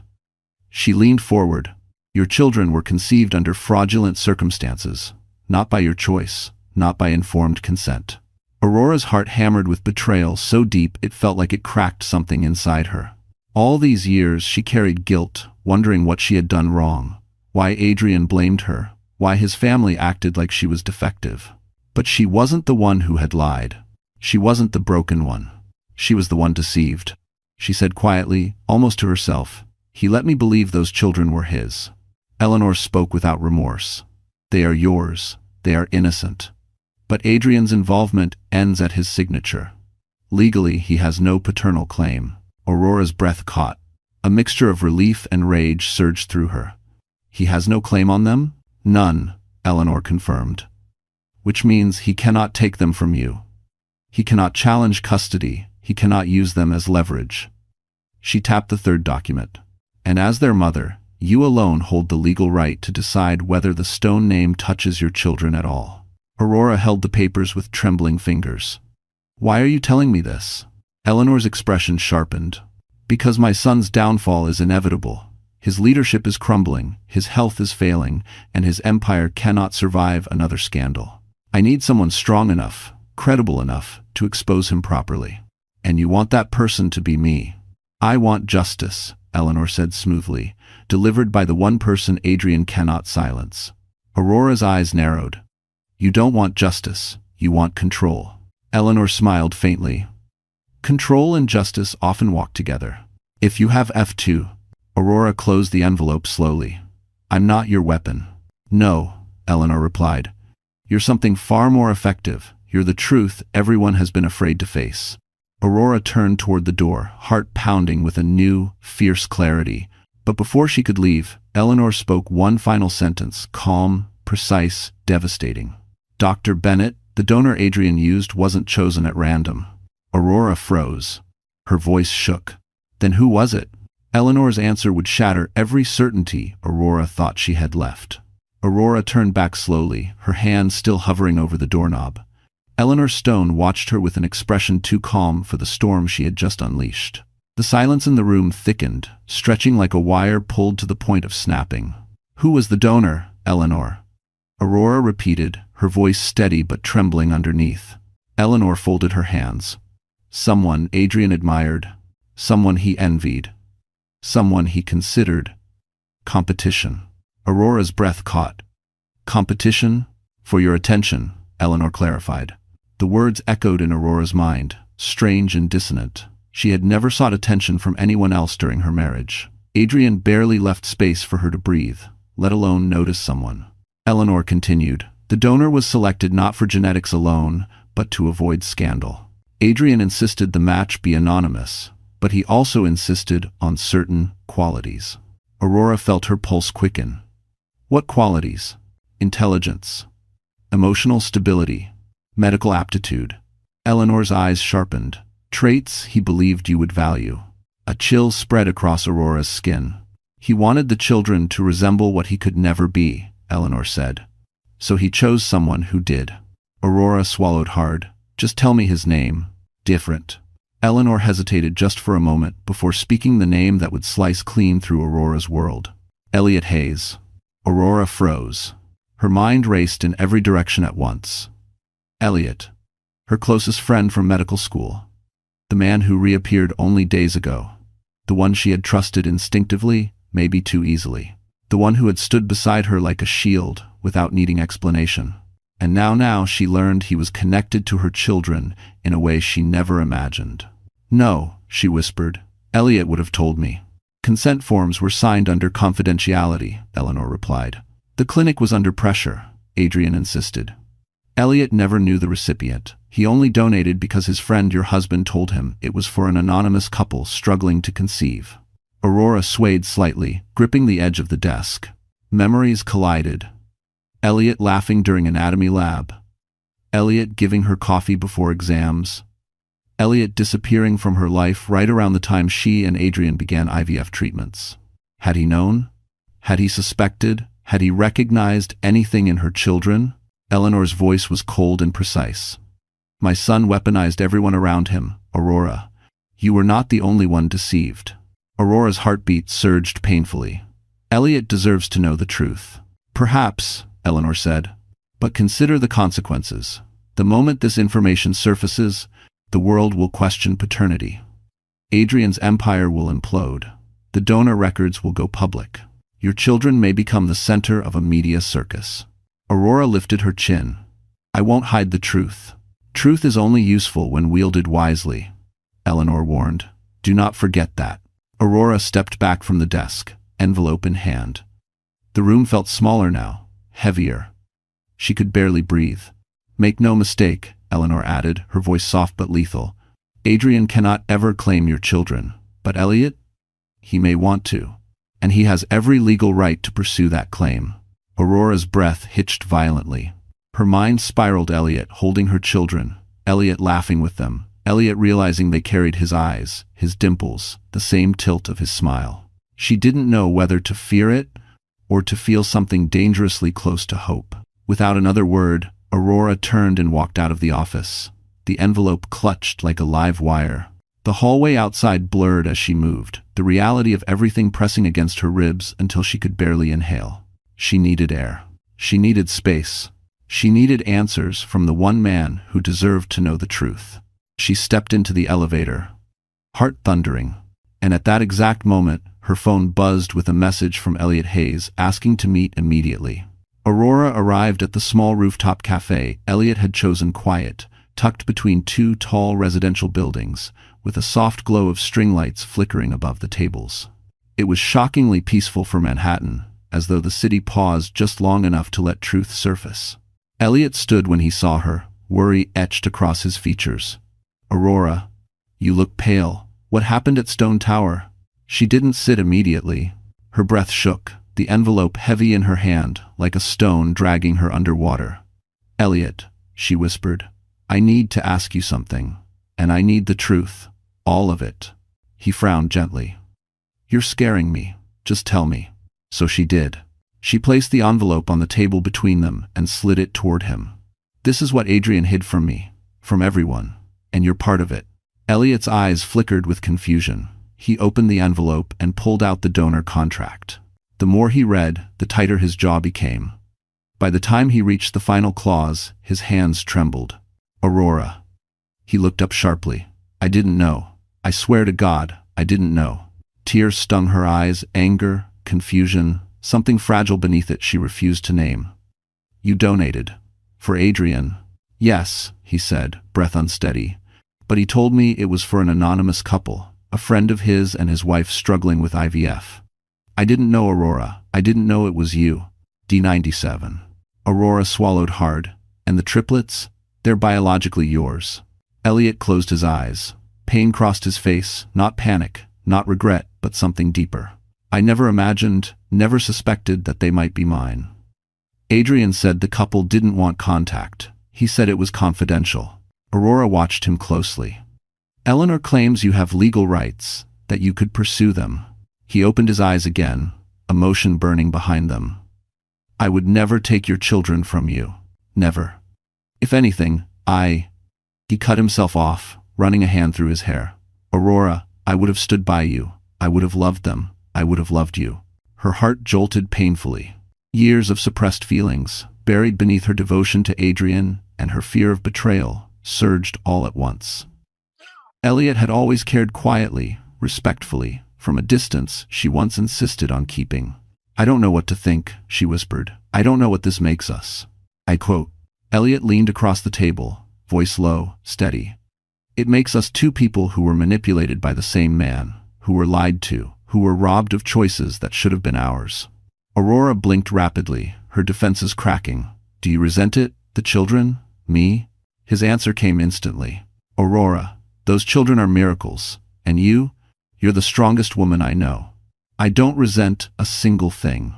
She leaned forward. "Your children were conceived under fraudulent circumstances, not by your choice, not by informed consent." Aurora's heart hammered with betrayal so deep it felt like it cracked something inside her. All these years she carried guilt, wondering what she had done wrong, why Adrian blamed her, why his family acted like she was defective. But she wasn't the one who had lied. She wasn't the broken one. She was the one deceived. She said quietly, almost to herself, "He let me believe those children were his." Eleanor spoke without remorse. "They are yours. They are innocent. But Adrian's involvement ends at his signature. Legally, he has no paternal claim." Aurora's breath caught. A mixture of relief and rage surged through her. "He has no claim on them?" "None," Eleanor confirmed. "Which means he cannot take them from you. He cannot challenge custody. He cannot use them as leverage." She tapped the third document. "And as their mother, you alone hold the legal right to decide whether the Stone name touches your children at all." Aurora held the papers with trembling fingers. "Why are you telling me this?" Eleanor's expression sharpened. "Because my son's downfall is inevitable. His leadership is crumbling, his health is failing, and his empire cannot survive another scandal. I need someone strong enough, credible enough, to expose him properly. And you want that person to be me." "I want justice," Eleanor said smoothly, "delivered by the one person Adrian cannot silence." Aurora's eyes narrowed. "You don't want justice, you want control." Eleanor smiled faintly. "Control and justice often walk together. If you have F2, Aurora closed the envelope slowly. "I'm not your weapon." "No," Eleanor replied. "You're something far more effective. You're the truth everyone has been afraid to face." Aurora turned toward the door, heart pounding with a new, fierce clarity. But before she could leave, Eleanor spoke one final sentence, calm, precise, devastating. "Dr. Bennett, The donor Adrian used wasn't chosen at random. Aurora froze. Her voice shook. Then who was it? Eleanor's answer would shatter every certainty Aurora thought she had left. Aurora turned back slowly, her hand still hovering over the doorknob. Eleanor Stone watched her with an expression too calm for the storm she had just unleashed. The silence in the room thickened, stretching like a wire pulled to the point of snapping. "Who was the donor, Eleanor?" Aurora repeated, her voice steady but trembling underneath. Eleanor folded her hands. "Someone Adrian admired. Someone he envied. Someone he considered. Competition." Aurora's breath caught. "Competition? For your attention," Eleanor clarified. The words echoed in Aurora's mind, strange and dissonant. She had never sought attention from anyone else during her marriage. Adrian barely left space for her to breathe, let alone notice someone. Eleanor continued, "The donor was selected not for genetics alone, but to avoid scandal. Adrian insisted the match be anonymous, but he also insisted on certain qualities." Aurora felt her pulse quicken. What qualities? Intelligence, emotional stability, medical aptitude. Eleanor's eyes sharpened. Traits he believed you would value. A chill spread across Aurora's skin. "He wanted the children to resemble what he could never be," Eleanor said. "So he chose someone who did." Aurora swallowed hard. "Just tell me his name." "Different." Eleanor hesitated just for a moment before speaking the name that would slice clean through Aurora's world. "Elliot Hayes." Aurora froze. Her mind raced in every direction at once. Elliot. Her closest friend from medical school. The man who reappeared only days ago. The one she had trusted instinctively, maybe too easily. The one who had stood beside her like a shield, without needing explanation. And now she learned he was connected to her children in a way she never imagined. "No," she whispered. "Elliot would have told me." "Consent forms were signed under confidentiality," Eleanor replied. "The clinic was under pressure," Adrian insisted. "Elliot never knew the recipient. He only donated because his friend, your husband, told him it was for an anonymous couple struggling to conceive." Aurora swayed slightly, gripping the edge of the desk. Memories collided. Elliot laughing during anatomy lab. Elliot giving her coffee before exams. Elliot disappearing from her life right around the time she and Adrian began IVF treatments. Had he known? Had he suspected? Had he recognized anything in her children? Eleanor's voice was cold and precise. "My son weaponized everyone around him, Aurora. You were not the only one deceived." Aurora's heartbeat surged painfully. "Elliot deserves to know the truth." "Perhaps," Eleanor said. "But consider the consequences. The moment this information surfaces, the world will question paternity. Adrian's empire will implode. The donor records will go public. Your children may become the center of a media circus." Aurora lifted her chin. "I won't hide the truth. Truth is only useful when wielded wisely," Eleanor warned. "Do not forget that." Aurora stepped back from the desk, envelope in hand. The room felt smaller now, heavier. She could barely breathe. "Make no mistake," Eleanor added, her voice soft but lethal. "Adrian cannot ever claim your children. But Elliot? He may want to. And he has every legal right to pursue that claim." Aurora's breath hitched violently. Her mind spiraled. Elliot holding her children, Elliot laughing with them, Elliot realizing they carried his eyes, his dimples, the same tilt of his smile. She didn't know whether to fear it or to feel something dangerously close to hope. Without another word, Aurora turned and walked out of the office. The envelope clutched like a live wire. The hallway outside blurred as she moved, the reality of everything pressing against her ribs until she could barely inhale. She needed air. She needed space. She needed answers from the one man who deserved to know the truth. She stepped into the elevator, heart thundering, and at that exact moment, her phone buzzed with a message from Elliot Hayes asking to meet immediately. Aurora arrived at the small rooftop cafe Elliot had chosen, quiet, tucked between two tall residential buildings, with a soft glow of string lights flickering above the tables. It was shockingly peaceful for Manhattan, as though the city paused just long enough to let truth surface. Elliot stood when he saw her, worry etched across his features. "Aurora, you look pale. What happened at Stone Tower?" She didn't sit immediately. Her breath shook, the envelope heavy in her hand, like a stone dragging her underwater. "Elliot, she whispered. "I need to ask you something, and I need the truth, all of it." He frowned gently. "You're scaring me. Just tell me." So she did. She placed the envelope on the table between them and slid it toward him. "This is what Adrian hid from me, from everyone, and you're part of it." Elliot's eyes flickered with confusion. He opened the envelope and pulled out the donor contract. The more he read, the tighter his jaw became. By the time he reached the final clause, his hands trembled. "Aurora." He looked up sharply. "I didn't know. I swear to God, I didn't know." Tears stung her eyes, anger, confusion, something fragile beneath it she refused to name. "You donated. For Adrian?" "Yes," he said, breath unsteady. "But he told me it was for an anonymous couple, a friend of his and his wife struggling with IVF. I didn't know, Aurora. I didn't know it was you." D97. Aurora swallowed hard. "And the triplets? They're biologically yours." Elliot closed his eyes. Pain crossed his face, not panic, not regret, but something deeper. "I never imagined, never suspected that they might be mine." Adrian said the couple didn't want contact. He said it was confidential. Aurora watched him closely. "Eleanor claims you have legal rights, that you could pursue them." He opened his eyes again, emotion burning behind them. "I would never take your children from you. Never. If anything, He cut himself off, running a hand through his hair. "Aurora, I would have stood by you. I would have loved them. I would have loved you." Her heart jolted painfully. Years of suppressed feelings, buried beneath her devotion to Adrian and her fear of betrayal, surged all at once. Elliot had always cared quietly, respectfully, from a distance she once insisted on keeping. "I don't know what to think," she whispered. "I don't know what this makes us." I quote. Elliot leaned across the table, voice low, steady. "It makes us two people who were manipulated by the same man, who were lied to, who were robbed of choices that should have been ours." Aurora blinked rapidly, her defenses cracking. "Do you resent it? The children? Me?" His answer came instantly. "Aurora, those children are miracles, and you're the strongest woman I know. I don't resent a single thing.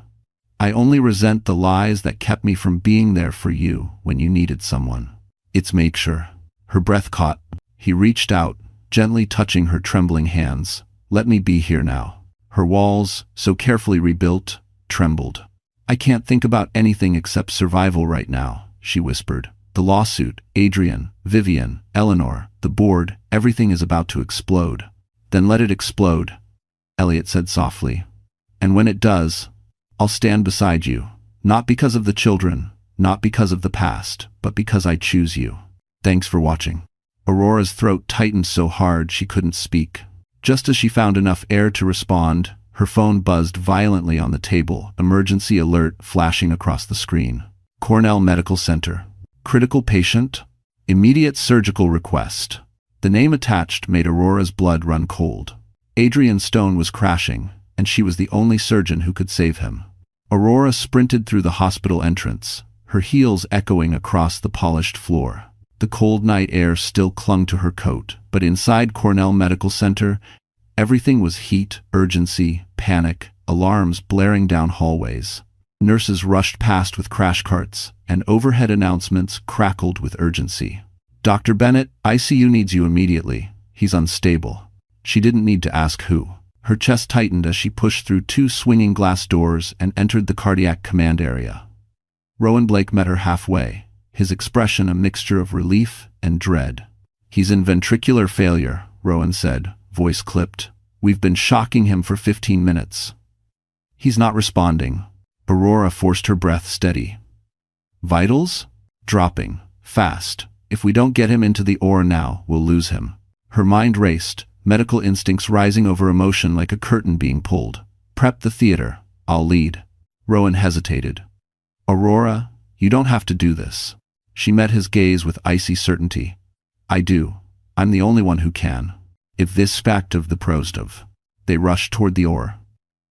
I only resent the lies that kept me from being there for you when you needed someone. It's make sure." Her breath caught. He reached out, gently touching her trembling hands. "Let me be here now." Her walls, so carefully rebuilt, trembled. "I can't think about anything except survival right now," she whispered. "The lawsuit, Adrian, Vivian, Eleanor, the board, everything is about to explode." "Then let it explode," Elliot said softly. "And when it does, I'll stand beside you. Not because of the children, not because of the past, but because I choose you. Thanks for watching." Aurora's throat tightened so hard she couldn't speak. Just as she found enough air to respond, her phone buzzed violently on the table, emergency alert flashing across the screen. "Cornell Medical Center. Critical patient. Immediate surgical request." The name attached made Aurora's blood run cold. Adrian Stone was crashing, and she was the only surgeon who could save him. Aurora sprinted through the hospital entrance, her heels echoing across the polished floor. The cold night air still clung to her coat, but inside Cornell Medical Center, everything was heat, urgency, panic, alarms blaring down hallways. Nurses rushed past with crash carts, and overhead announcements crackled with urgency. "Dr. Bennett, ICU needs you immediately. He's unstable." She didn't need to ask who. Her chest tightened as she pushed through two swinging glass doors and entered the cardiac command area. Rowan Blake met her halfway, his expression a mixture of relief and dread. "He's in ventricular failure," Rowan said, voice clipped. "We've been shocking him for 15 minutes. He's not responding." Aurora forced her breath steady. "Vitals? Dropping. Fast. If we don't get him into the OR now, we'll lose him." Her mind raced, medical instincts rising over emotion like a curtain being pulled. "Prep the theater. I'll lead." Rowan hesitated. "Aurora, you don't have to do this." She met his gaze with icy certainty. "I do. I'm the only one who can. If this fact of the prosdov." They rushed toward the OR.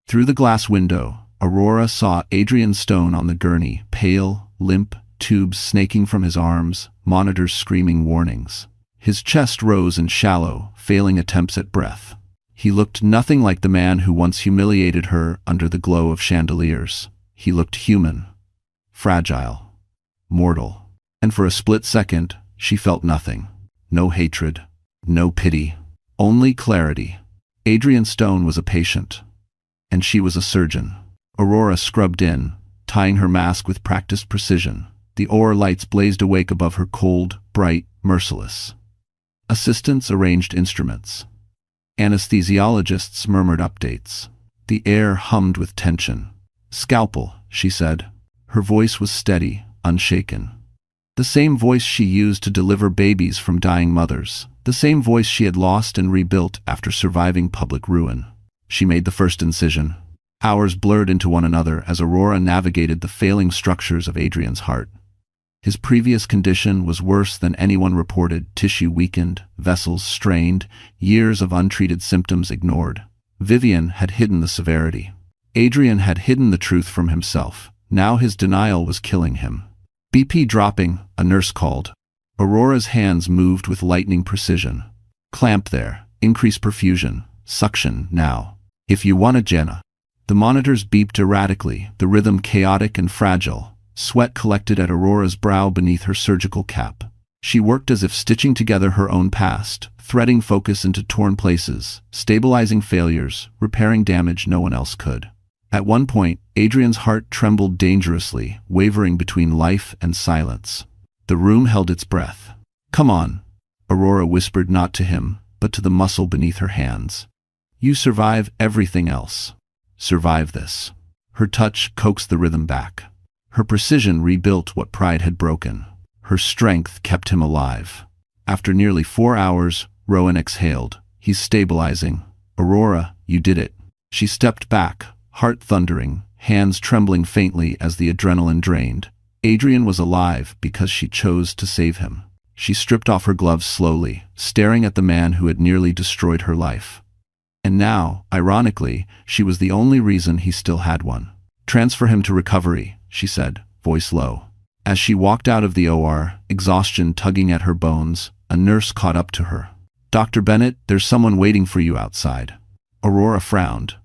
Through the glass window, Aurora saw Adrian Stone on the gurney, pale, limp, tubes snaking from his arms, monitors screaming warnings. His chest rose in shallow, failing attempts at breath. He looked nothing like the man who once humiliated her under the glow of chandeliers. He looked human, fragile, mortal. And for a split second, she felt nothing. No hatred. No pity. Only clarity. Adrian Stone was a patient. And she was a surgeon. Aurora scrubbed in, tying her mask with practiced precision. The ore lights blazed awake above her, cold, bright, merciless. Assistants arranged instruments. Anesthesiologists murmured updates. The air hummed with tension. "Scalpel," she said. Her voice was steady, unshaken. The same voice she used to deliver babies from dying mothers. The same voice she had lost and rebuilt after surviving public ruin. She made the first incision. Hours blurred into one another as Aurora navigated the failing structures of Adrian's heart. His previous condition was worse than anyone reported: tissue weakened, vessels strained, years of untreated symptoms ignored. Vivian had hidden the severity. Adrian had hidden the truth from himself. Now his denial was killing him. "BP dropping," a nurse called. Aurora's hands moved with lightning precision. "Clamp there. Increase perfusion. Suction, now. If you want a Jenna." The monitors beeped erratically, the rhythm chaotic and fragile. Sweat collected at Aurora's brow beneath her surgical cap. She worked as if stitching together her own past, threading focus into torn places, stabilizing failures, repairing damage no one else could. At one point, Adrian's heart trembled dangerously, wavering between life and silence. The room held its breath. "Come on," Aurora whispered, not to him, but to the muscle beneath her hands. "You survive everything else. Survive this." Her touch coaxed the rhythm back. Her precision rebuilt what pride had broken. Her strength kept him alive. After nearly 4 hours, Rowan exhaled. "He's stabilizing." "Aurora, you did it." She stepped back, heart thundering, hands trembling faintly as the adrenaline drained. Adrian was alive because she chose to save him. She stripped off her gloves slowly, staring at the man who had nearly destroyed her life. And now, ironically, she was the only reason he still had one. "Transfer him to recovery," she said, voice low. As she walked out of the OR, exhaustion tugging at her bones, a nurse caught up to her. "Dr. Bennett, there's someone waiting for you outside." Aurora frowned.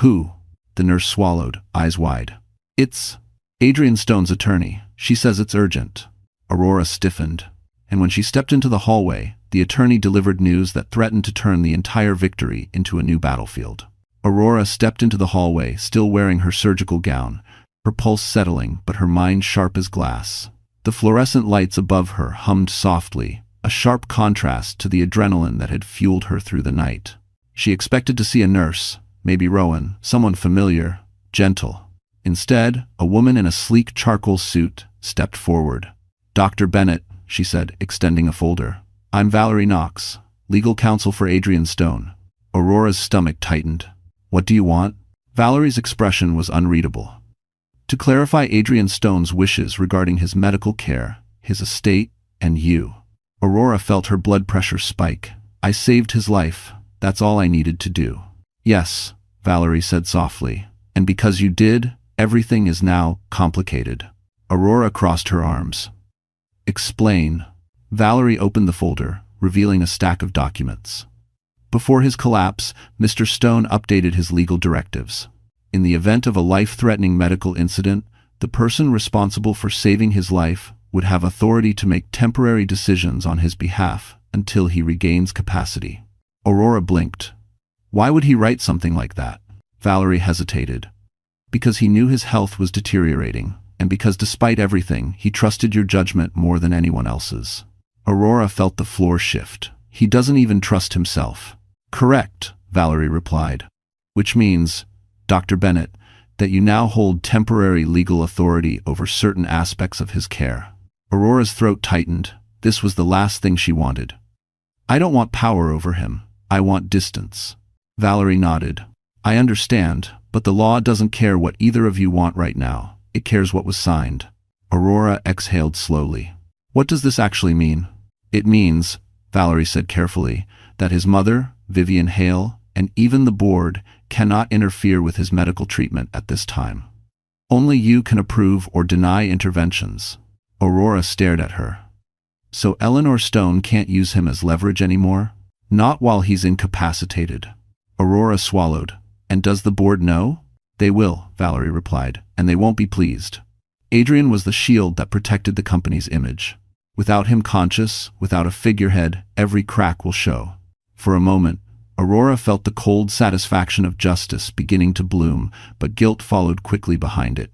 "Who?" The nurse swallowed, eyes wide. "It's Adrian Stone's attorney. She says it's urgent." Aurora stiffened. And when she stepped into the hallway, the attorney delivered news that threatened to turn the entire victory into a new battlefield. Aurora stepped into the hallway, still wearing her surgical gown, her pulse settling but her mind sharp as glass. The fluorescent lights above her hummed softly, a sharp contrast to the adrenaline that had fueled her through the night. She expected to see a nurse, maybe Rowan, someone familiar, gentle. Instead, a woman in a sleek charcoal suit stepped forward. "Dr. Bennett," she said, extending a folder. "I'm Valerie Knox, legal counsel for Adrian Stone." Aurora's stomach tightened. "What do you want?" Valerie's expression was unreadable. "To clarify Adrian Stone's wishes regarding his medical care, his estate, and you." Aurora felt her blood pressure spike. "I saved his life. That's all I needed to do." "Yes," Valerie said softly. "And because you did, everything is now complicated." Aurora crossed her arms. "Explain." Valerie opened the folder, revealing a stack of documents. Before his collapse, Mr. Stone updated his legal directives. In the event of a life-threatening medical incident, the person responsible for saving his life would have authority to make temporary decisions on his behalf until he regains capacity. Aurora blinked. Why would he write something like that? Valerie hesitated. Because he knew his health was deteriorating, and because despite everything, he trusted your judgment more than anyone else's. Aurora felt the floor shift. He doesn't even trust himself. "Correct," Valerie replied. "Which means, Dr. Bennett, that you now hold temporary legal authority over certain aspects of his care." Aurora's throat tightened. This was the last thing she wanted. "I don't want power over him. I want distance." Valerie nodded. "I understand, but the law doesn't care what either of you want right now. It cares what was signed." Aurora exhaled slowly. "What does this actually mean?" "It means," Valerie said carefully, "that his mother, Vivian Hale, and even the board cannot interfere with his medical treatment at this time. Only you can approve or deny interventions." Aurora stared at her. "So Eleanor Stone can't use him as leverage anymore?" "Not while he's incapacitated." Aurora swallowed. "And does the board know?" "They will," Valerie replied, "and they won't be pleased." Adrian was the shield that protected the company's image. Without him conscious, without a figurehead, every crack will show. For a moment, Aurora felt the cold satisfaction of justice beginning to bloom, but guilt followed quickly behind it.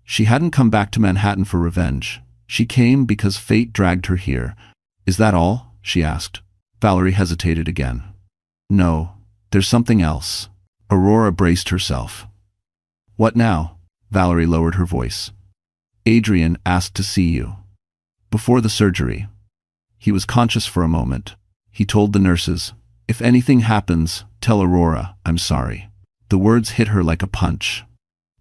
She hadn't come back to Manhattan for revenge. She came because fate dragged her here. "Is that all?" she asked. Valerie hesitated again. "No, there's something else." Aurora braced herself. "What now?" Valerie lowered her voice. "Adrian asked to see you. Before the surgery. He was conscious for a moment. He told the nurses, 'If anything happens, tell Aurora I'm sorry.'" The words hit her like a punch.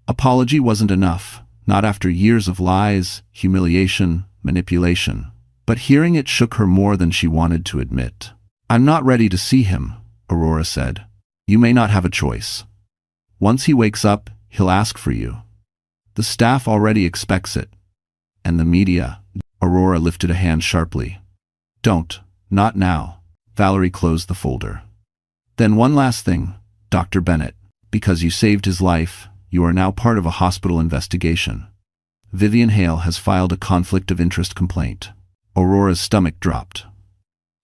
Apology wasn't enough, not after years of lies, humiliation, manipulation. But hearing it shook her more than she wanted to admit. "I'm not ready to see him," Aurora said. "You may not have a choice. Once he wakes up, he'll ask for you. The staff already expects it. And the media." Aurora lifted a hand sharply. "Don't. Not now." Valerie closed the folder. "Then one last thing, Dr. Bennett. Because you saved his life, you are now part of a hospital investigation. Vivian Hale has filed a conflict of interest complaint." Aurora's stomach dropped.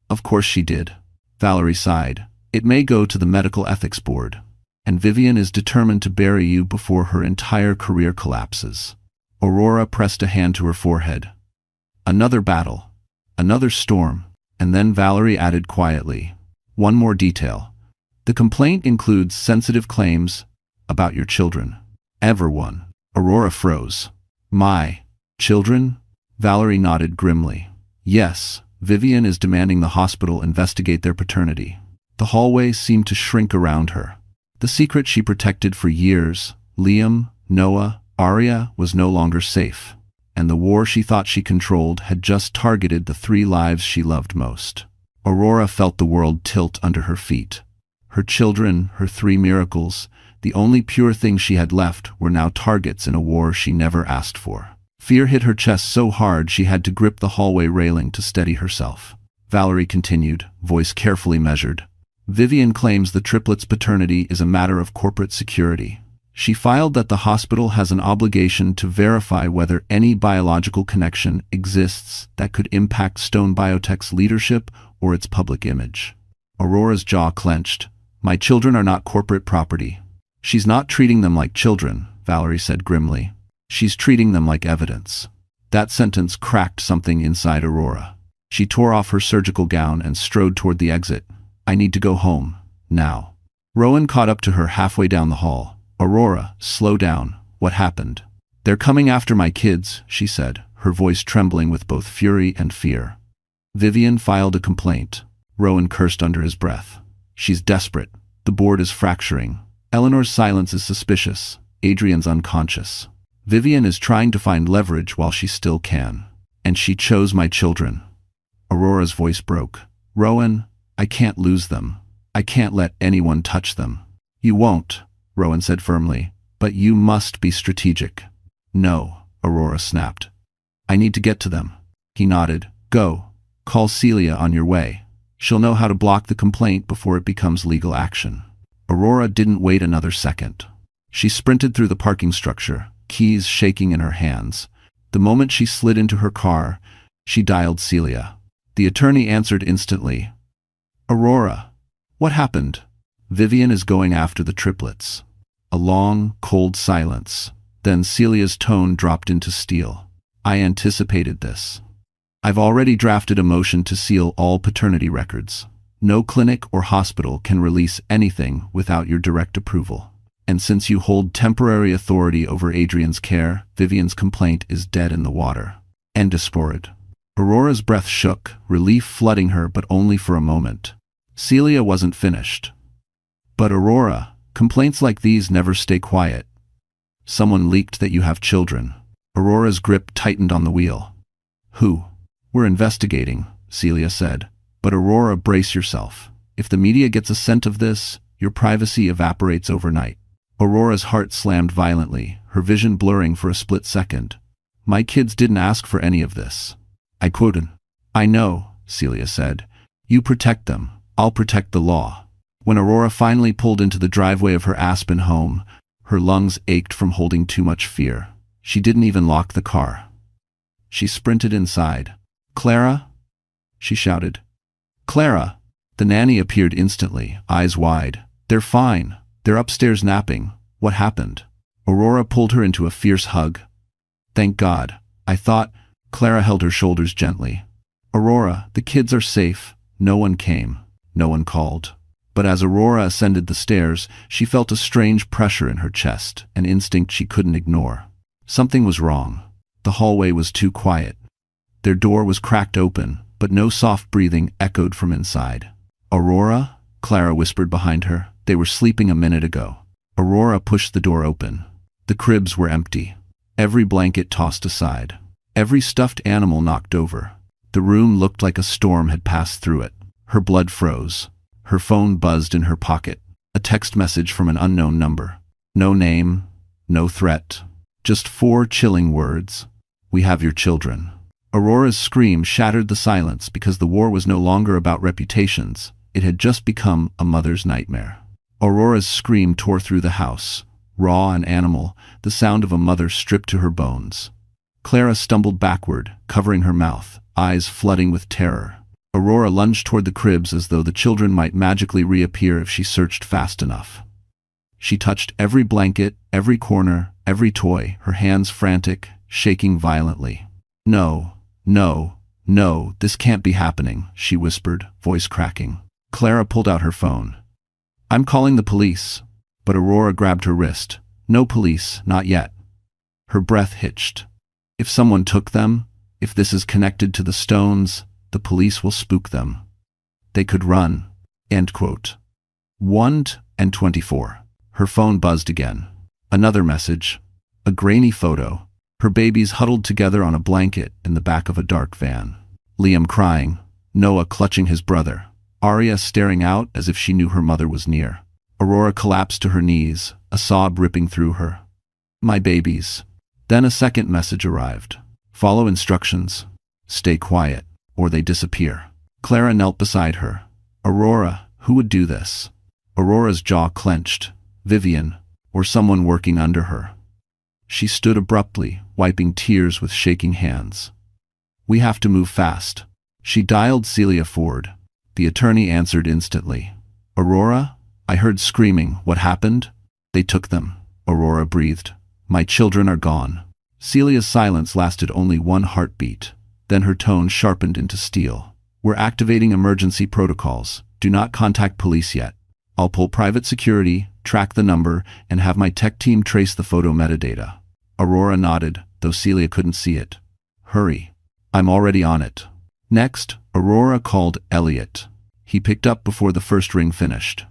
"Of course she did." Valerie sighed. "It may go to the Medical Ethics Board. And Vivian is determined to bury you before her entire career collapses." Aurora pressed a hand to her forehead. "Another battle. Another storm." And then Valerie added quietly, "One more detail. The complaint includes sensitive claims about your children." "Everyone." Aurora froze. "My children?" Valerie nodded grimly. "Yes, Vivian is demanding the hospital investigate their paternity." The hallway seemed to shrink around her. The secret she protected for years, Liam, Noah, Arya, was no longer safe. And the war she thought she controlled had just targeted the 3 lives she loved most. Aurora felt the world tilt under her feet. Her children, her 3 miracles, the only pure things she had left, were now targets in a war she never asked for. Fear hit her chest so hard she had to grip the hallway railing to steady herself. Valerie continued, voice carefully measured. "Vivian claims the triplets' paternity is a matter of corporate security. She filed that the hospital has an obligation to verify whether any biological connection exists that could impact Stone Biotech's leadership or its public image." Aurora's jaw clenched. "My children are not corporate property." "She's not treating them like children," Valerie said grimly. "She's treating them like evidence." That sentence cracked something inside Aurora. She tore off her surgical gown and strode toward the exit. "I need to go home. Now." Rowan caught up to her halfway down the hall. "Aurora, slow down. What happened?" "They're coming after my kids," she said, her voice trembling with both fury and fear. "Vivian filed a complaint." Rowan cursed under his breath. "She's desperate. The board is fracturing. Eleanor's silence is suspicious. Adrian's unconscious. Vivian is trying to find leverage while she still can. And she chose my children." Aurora's voice broke. "Rowan, I can't lose them. I can't let anyone touch them." "You won't," Rowan said firmly, "but you must be strategic." "No," Aurora snapped. "I need to get to them." He nodded. "Go. Call Celia on your way. She'll know how to block the complaint before it becomes legal action." Aurora didn't wait another second. She sprinted through the parking structure, keys shaking in her hands. The moment she slid into her car, she dialed Celia. The attorney answered instantly. "Aurora, what happened?" "Vivian is going after the triplets." A long, cold silence. Then Celia's tone dropped into steel. "I anticipated this. I've already drafted a motion to seal all paternity records. No clinic or hospital can release anything without your direct approval. And since you hold temporary authority over Adrian's care, Vivian's complaint is dead in the water." Endospored. Aurora's breath shook, relief flooding her, but only for a moment. Celia wasn't finished. "But Aurora, complaints like these never stay quiet. Someone leaked that you have children." Aurora's grip tightened on the wheel. "Who?" "We're investigating," Celia said. "But Aurora, brace yourself. If the media gets a scent of this, your privacy evaporates overnight." Aurora's heart slammed violently, her vision blurring for a split second. "My kids didn't ask for any of this." I quoted. "I know," Celia said. "You protect them. I'll protect the law." When Aurora finally pulled into the driveway of her Aspen home, her lungs ached from holding too much fear. She didn't even lock the car. She sprinted inside. "Clara?" she shouted. "Clara!" The nanny appeared instantly, eyes wide. "They're fine. They're upstairs napping. What happened?" Aurora pulled her into a fierce hug. "Thank God. I thought—" Clara held her shoulders gently. "Aurora, the kids are safe. No one came. No one called." But as Aurora ascended the stairs, she felt a strange pressure in her chest, an instinct she couldn't ignore. Something was wrong. The hallway was too quiet. Their door was cracked open, but no soft breathing echoed from inside. "Aurora?" Clara whispered behind her. "They were sleeping a minute ago." Aurora pushed the door open. The cribs were empty. Every blanket tossed aside. Every stuffed animal knocked over. The room looked like a storm had passed through it. Her blood froze. Her phone buzzed in her pocket. A text message from an unknown number. No name, no threat. Just 4 chilling words. "We have your children." Aurora's scream shattered the silence because the war was no longer about reputations. It had just become a mother's nightmare. Aurora's scream tore through the house. Raw and animal, the sound of a mother stripped to her bones. Clara stumbled backward, covering her mouth, eyes flooding with terror. Aurora lunged toward the cribs as though the children might magically reappear if she searched fast enough. She touched every blanket, every corner, every toy, her hands frantic, shaking violently. "No, no, no, this can't be happening," she whispered, voice cracking. Clara pulled out her phone. "I'm calling the police." But Aurora grabbed her wrist. "No police, not yet." Her breath hitched. "If someone took them, if this is connected to the stones, the police will spook them. They could run." End quote. 1:24. Her phone buzzed again. Another message. A grainy photo. Her babies huddled together on a blanket in the back of a dark van. Liam crying. Noah clutching his brother. Arya staring out as if she knew her mother was near. Aurora collapsed to her knees, a sob ripping through her. "My babies." Then a second message arrived. "Follow instructions. Stay quiet, or they disappear." Clara knelt beside her. "Aurora, who would do this?" Aurora's jaw clenched. Vivian, or someone working under her. She stood abruptly, wiping tears with shaking hands. "We have to move fast." She dialed Celia Ford. The attorney answered instantly. "Aurora? I heard screaming. What happened?" "They took them," Aurora breathed. "My children are gone." Celia's silence lasted only one heartbeat. Then her tone sharpened into steel. "We're activating emergency protocols. Do not contact police yet. I'll pull private security, track the number, and have my tech team trace the photo metadata." Aurora nodded, though Celia couldn't see it. "Hurry. I'm already on it." Next, Aurora called Elliot. He picked up before the first ring finished.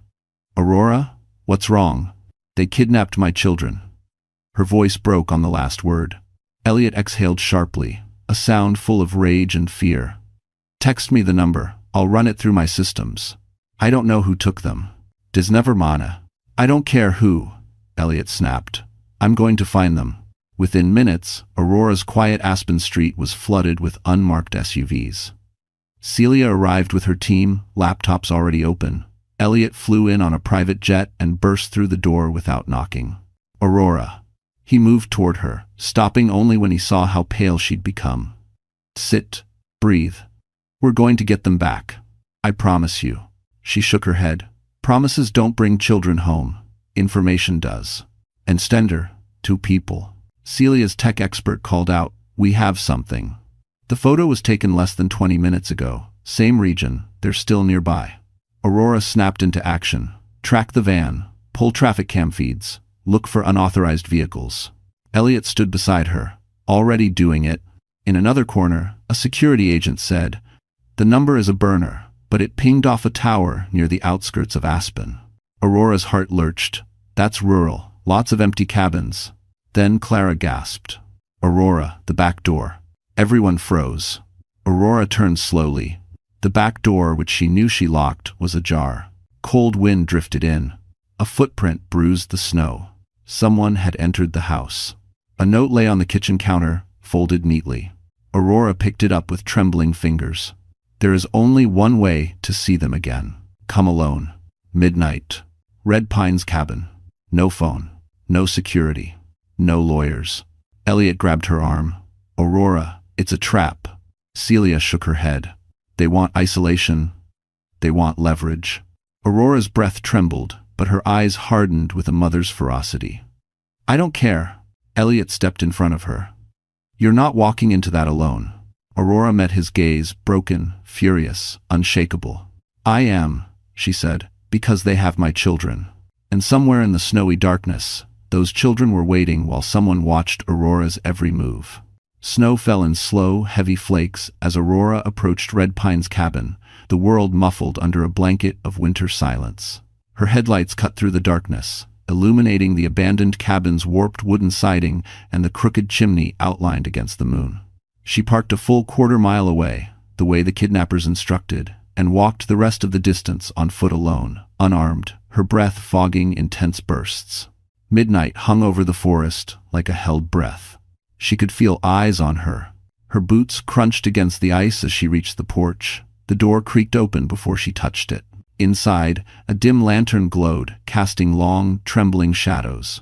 "Aurora? What's wrong?" "They kidnapped my children." Her voice broke on the last word. Elliot exhaled sharply, a sound full of rage and fear. "Text me the number. I'll run it through my systems." "I don't know who took them." "Does never mana." "I don't care who," Elliot snapped. "I'm going to find them." Within minutes, Aurora's quiet Aspen Street was flooded with unmarked SUVs. Celia arrived with her team, laptops already open. Elliot flew in on a private jet and burst through the door without knocking. "Aurora." He moved toward her, stopping only when he saw how pale she'd become. "Sit. Breathe. We're going to get them back. I promise you." She shook her head. "Promises don't bring children home. Information does." "And Stender, 2 people." Celia's tech expert called out, "We have something." The photo was taken less than 20 minutes ago. Same region, they're still nearby. Aurora snapped into action. "Track the van. Pull traffic cam feeds. Look for unauthorized vehicles." Elliot stood beside her, already doing it. In another corner, a security agent said, "The number is a burner, but it pinged off a tower near the outskirts of Aspen." Aurora's heart lurched. "That's rural. Lots of empty cabins." Then Clara gasped. "Aurora, the back door." Everyone froze. Aurora turned slowly. The back door, which she knew she locked, was ajar. Cold wind drifted in. A footprint bruised the snow. Someone had entered the house. A note lay on the kitchen counter, folded neatly. Aurora picked it up with trembling fingers. "There is only one way to see them again. Come alone. Midnight. Red Pines cabin. No phone. No security. No lawyers. Elliot grabbed her arm. Aurora, it's a trap. Celia shook her head. They want isolation. They want leverage. Aurora's breath trembled, but her eyes hardened with a mother's ferocity. I don't care. Elliot stepped in front of her. You're not walking into that alone. Aurora met his gaze, broken, furious, unshakable. I am, she said, because they have my children. And somewhere in the snowy darkness, those children were waiting while someone watched Aurora's every move. Snow fell in slow, heavy flakes as Aurora approached Red Pine's cabin, the world muffled under a blanket of winter silence. Her headlights cut through the darkness, illuminating the abandoned cabin's warped wooden siding and the crooked chimney outlined against the moon. She parked a full quarter-mile away, the way the kidnappers instructed, and walked the rest of the distance on foot alone, unarmed, her breath fogging in tense bursts. Midnight hung over the forest like a held breath. She could feel eyes on her. Her boots crunched against the ice as she reached the porch. The door creaked open before she touched it. Inside, a dim lantern glowed, casting long, trembling shadows.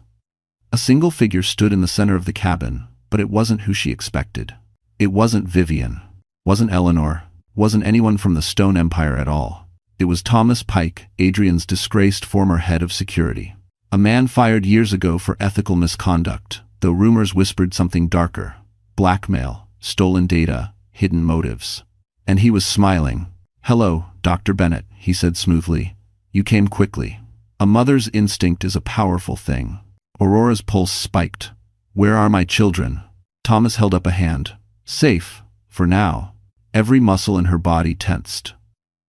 A single figure stood in the center of the cabin, but it wasn't who she expected. It wasn't Vivian. Wasn't Eleanor. Wasn't anyone from the Stone Empire at all. It was Thomas Pike, Adrian's disgraced former head of security. A man fired years ago for ethical misconduct, though rumors whispered something darker. Blackmail, stolen data, hidden motives. And he was smiling. Hello, Dr. Bennett, he said smoothly. You came quickly. A mother's instinct is a powerful thing. Aurora's pulse spiked. Where are my children? Thomas held up a hand. Safe, for now. Every muscle in her body tensed.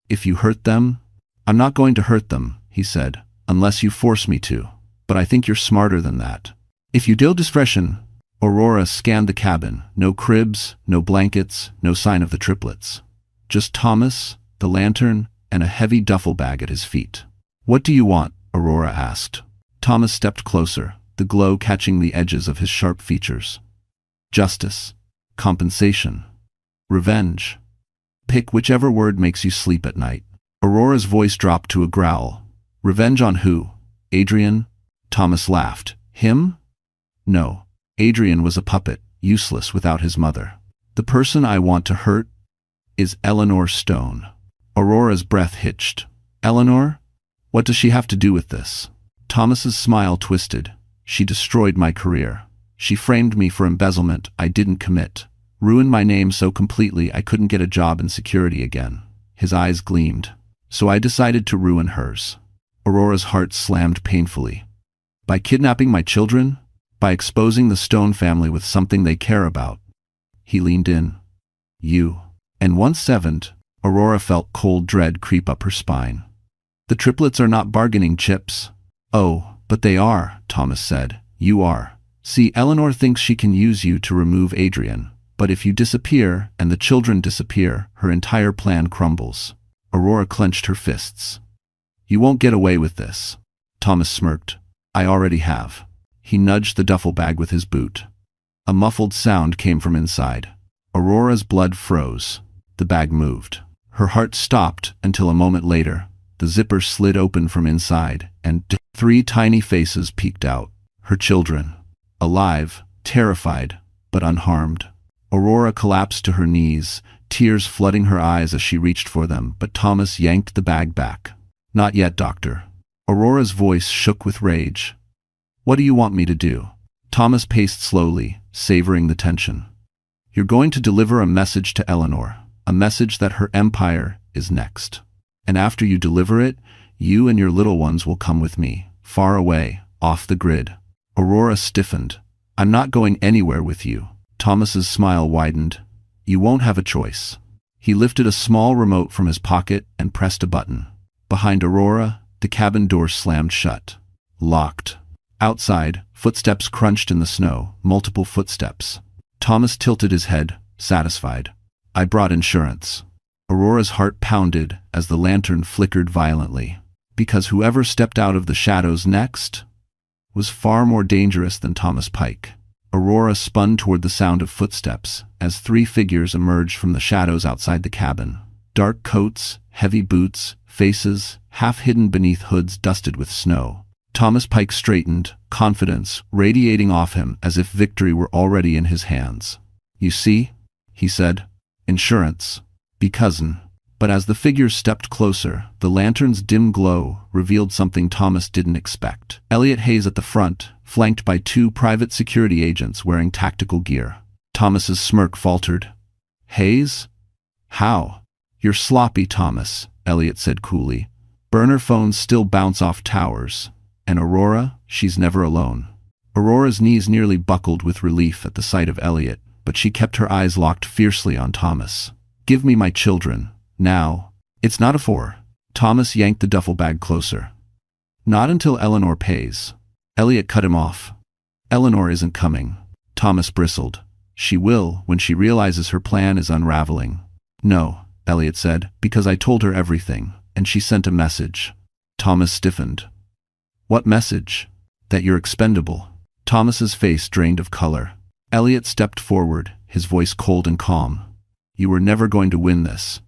If you hurt them? I'm not going to hurt them, he said, unless you force me to. But I think you're smarter than that. If you deal discretion. Aurora scanned the cabin. No cribs, no blankets, no sign of the triplets. Just Thomas, the lantern, and a heavy duffel bag at his feet. What do you want? Aurora asked. Thomas stepped closer, the glow catching the edges of his sharp features. Justice. Compensation. Revenge. Pick whichever word makes you sleep at night. Aurora's voice dropped to a growl. Revenge on who? Adrian? Thomas laughed. Him? No. Adrian was a puppet, useless without his mother. The person I want to hurt is Eleanor Stone. Aurora's breath hitched. Eleanor? What does she have to do with this? Thomas's smile twisted. She destroyed my career. She framed me for embezzlement I didn't commit. Ruined my name so completely I couldn't get a job in security again. His eyes gleamed. So I decided to ruin hers. Aurora's heart slammed painfully. By kidnapping my children? By exposing the Stone family with something they care about? He leaned in. You. And once sevened, Aurora felt cold dread creep up her spine. The triplets are not bargaining chips. Oh, but they are, Thomas said. You are. See, Eleanor thinks she can use you to remove Adrian. But if you disappear, and the children disappear, her entire plan crumbles. Aurora clenched her fists. You won't get away with this. Thomas smirked. I already have. He nudged the duffel bag with his boot. A muffled sound came from inside. Aurora's blood froze. The bag moved. Her heart stopped until a moment later. The zipper slid open from inside, and 3 tiny faces peeked out. Her children. Alive, terrified, but unharmed. Aurora collapsed to her knees, tears flooding her eyes as she reached for them, but Thomas yanked the bag back. Not yet, Doctor. Aurora's voice shook with rage. What do you want me to do? Thomas paced slowly, savoring the tension. You're going to deliver a message to Eleanor, a message that her empire is next. And after you deliver it, you and your little ones will come with me, far away, off the grid. Aurora stiffened. I'm not going anywhere with you. Thomas's smile widened. You won't have a choice. He lifted a small remote from his pocket and pressed a button. Behind Aurora, the cabin door slammed shut. Locked. Outside, footsteps crunched in the snow, multiple footsteps. Thomas tilted his head, satisfied. I brought insurance. Aurora's heart pounded as the lantern flickered violently. Because whoever stepped out of the shadows next was far more dangerous than Thomas Pike. Aurora spun toward the sound of footsteps as 3 figures emerged from the shadows outside the cabin. Dark coats, heavy boots, faces, half hidden beneath hoods dusted with snow. Thomas Pike straightened, confidence radiating off him as if victory were already in his hands. "You see?" he said. "Insurance. Be cousin." But as the figures stepped closer, the lantern's dim glow revealed something Thomas didn't expect. Elliot Hayes at the front, flanked by 2 private security agents wearing tactical gear. Thomas's smirk faltered. "Hayes? How?" "You're sloppy, Thomas," Elliot said coolly. "Burner phones still bounce off towers. And Aurora, she's never alone." Aurora's knees nearly buckled with relief at the sight of Elliot, but she kept her eyes locked fiercely on Thomas. "Give me my children. Now." "It's not a 4. Thomas yanked the duffel bag closer. "Not until Eleanor pays." Elliot cut him off. "Eleanor isn't coming." Thomas bristled. "She will when she realizes her plan is unraveling." "No," Elliot said, "because I told her everything, and she sent a message." Thomas stiffened. "What message?" "That you're expendable." Thomas's face drained of color. Elliot stepped forward, his voice cold and calm. "You were never going to win this.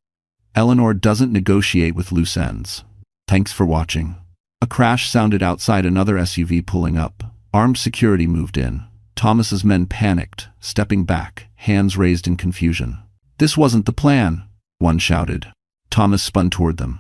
Eleanor doesn't negotiate with loose ends." "Thanks for watching." A crash sounded outside another SUV pulling up. Armed security moved in. Thomas's men panicked, stepping back, hands raised in confusion. "This wasn't the plan," one shouted. Thomas spun toward them.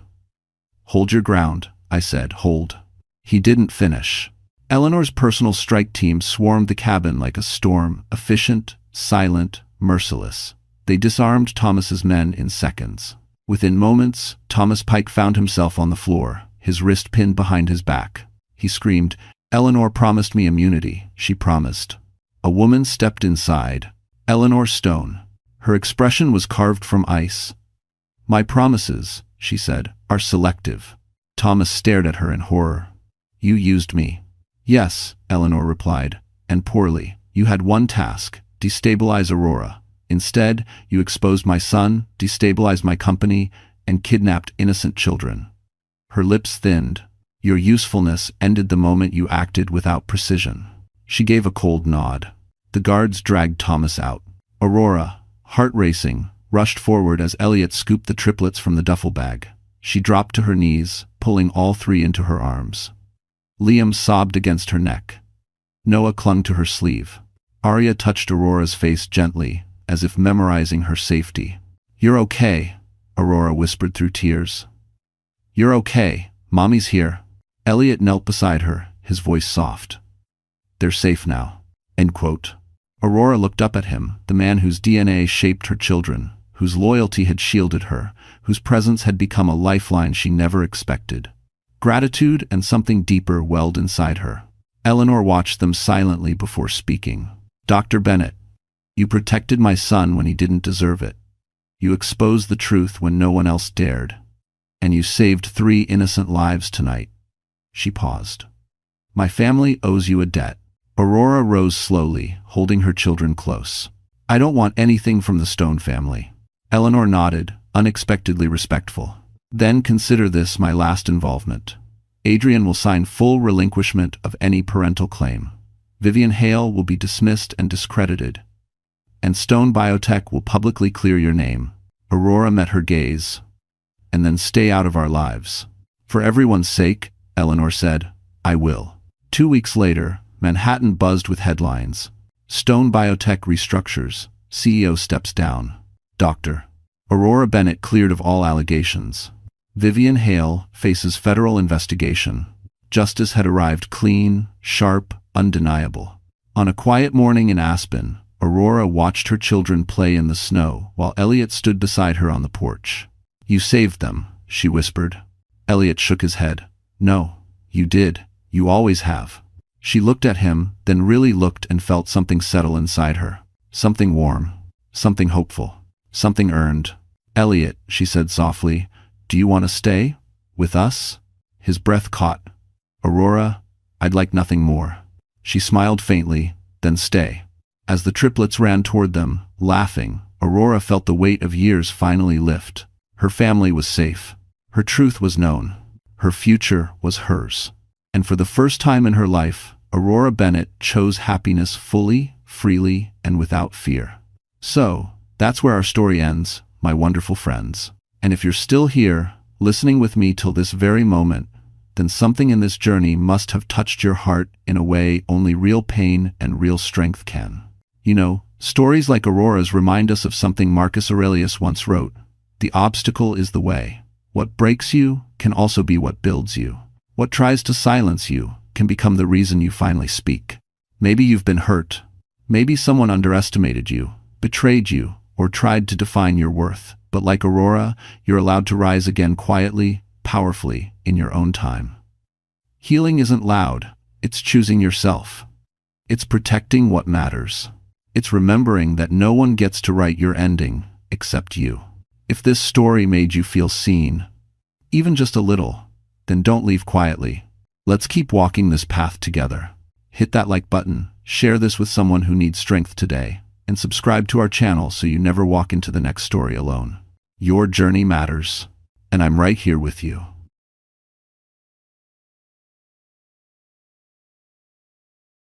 "Hold your ground," I said. "Hold." He didn't finish. Eleanor's personal strike team swarmed the cabin like a storm, efficient, silent, merciless. They disarmed Thomas's men in seconds. Within moments, Thomas Pike found himself on the floor, his wrist pinned behind his back. He screamed, "Eleanor promised me immunity, she promised." A woman stepped inside. Eleanor Stone. Her expression was carved from ice. "My promises," she said, "are selective." Thomas stared at her in horror. "You used me." "Yes," Eleanor replied, "and poorly. You had one task, destabilize Aurora. Instead, you exposed my son, destabilized my company, and kidnapped innocent children." Her lips thinned. "Your usefulness ended the moment you acted without precision." She gave a cold nod. The guards dragged Thomas out. Aurora, heart racing, rushed forward as Elliot scooped the triplets from the duffel bag. She dropped to her knees, pulling all 3 into her arms. Liam sobbed against her neck. Noah clung to her sleeve. Arya touched Aurora's face gently, as if memorizing her safety. "You're okay," Aurora whispered through tears. "You're okay. Mommy's here." Elliot knelt beside her, his voice soft. "They're safe now." End quote. Aurora looked up at him, the man whose DNA shaped her children, whose loyalty had shielded her, whose presence had become a lifeline she never expected. Gratitude and something deeper welled inside her. Eleanor watched them silently before speaking. "Dr. Bennett, you protected my son when he didn't deserve it. You exposed the truth when no one else dared. And you saved 3 innocent lives tonight." She paused. "My family owes you a debt." Aurora rose slowly, holding her children close. "I don't want anything from the Stone family." Eleanor nodded, unexpectedly respectful. "Then consider this my last involvement. Adrian will sign full relinquishment of any parental claim. Vivian Hale will be dismissed and discredited. And Stone Biotech will publicly clear your name." Aurora met her gaze. "And then stay out of our lives." "For everyone's sake," Eleanor said, "I will." 2 weeks later, Manhattan buzzed with headlines. Stone Biotech restructures. CEO steps down. Dr. Aurora Bennett cleared of all allegations. Vivian Hale faces federal investigation. Justice had arrived clean, sharp, undeniable. On a quiet morning in Aspen, Aurora watched her children play in the snow while Elliot stood beside her on the porch. "You saved them," she whispered. Elliot shook his head. "No, you did. You always have." She looked at him, then really looked and felt something settle inside her. Something warm. Something hopeful. Something earned. "Elliot," she said softly, "do you want to stay? With us?" His breath caught. "Aurora, I'd like nothing more." She smiled faintly, "Then stay." As the triplets ran toward them, laughing, Aurora felt the weight of years finally lift. Her family was safe. Her truth was known. Her future was hers. And for the first time in her life, Aurora Bennett chose happiness fully, freely, and without fear. So, that's where our story ends, my wonderful friends. And if you're still here, listening with me till this very moment, then something in this journey must have touched your heart in a way only real pain and real strength can. You know, stories like Aurora's remind us of something Marcus Aurelius once wrote. The obstacle is the way. What breaks you can also be what builds you. What tries to silence you can become the reason you finally speak. Maybe you've been hurt. Maybe someone underestimated you, betrayed you, or tried to define your worth. But like Aurora, you're allowed to rise again quietly, powerfully, in your own time. Healing isn't loud. It's choosing yourself. It's protecting what matters. It's remembering that no one gets to write your ending except you. If this story made you feel seen, even just a little, then don't leave quietly. Let's keep walking this path together. Hit that like button, share this with someone who needs strength today, and subscribe to our channel so you never walk into the next story alone. Your journey matters, and I'm right here with you.